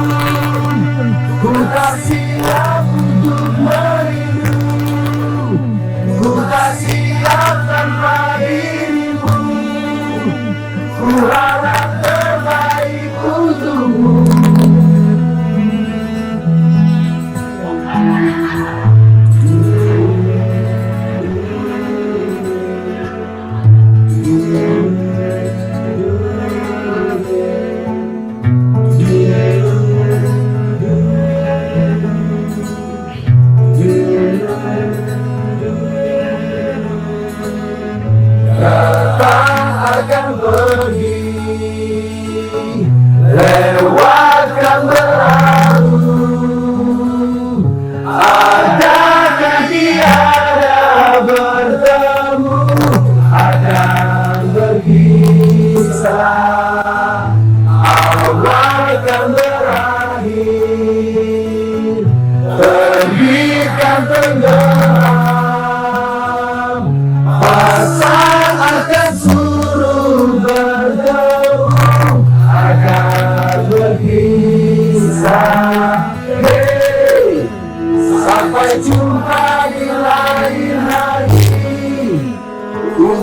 ku tak siap untuk merindu, ku tak siap tanpa dirimu. Ku harap terbaik untukmu.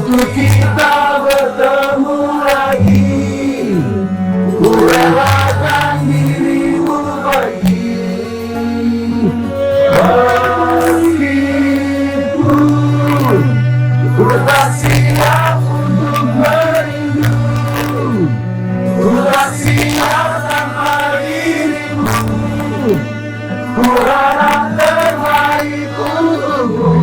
untuk kita bertemu lagi. Ku relakan dirimu pergi, meskipun ku tak siap untuk merindu, ku tak siap tanpa dirimu. Ku harap terbaik untukmu.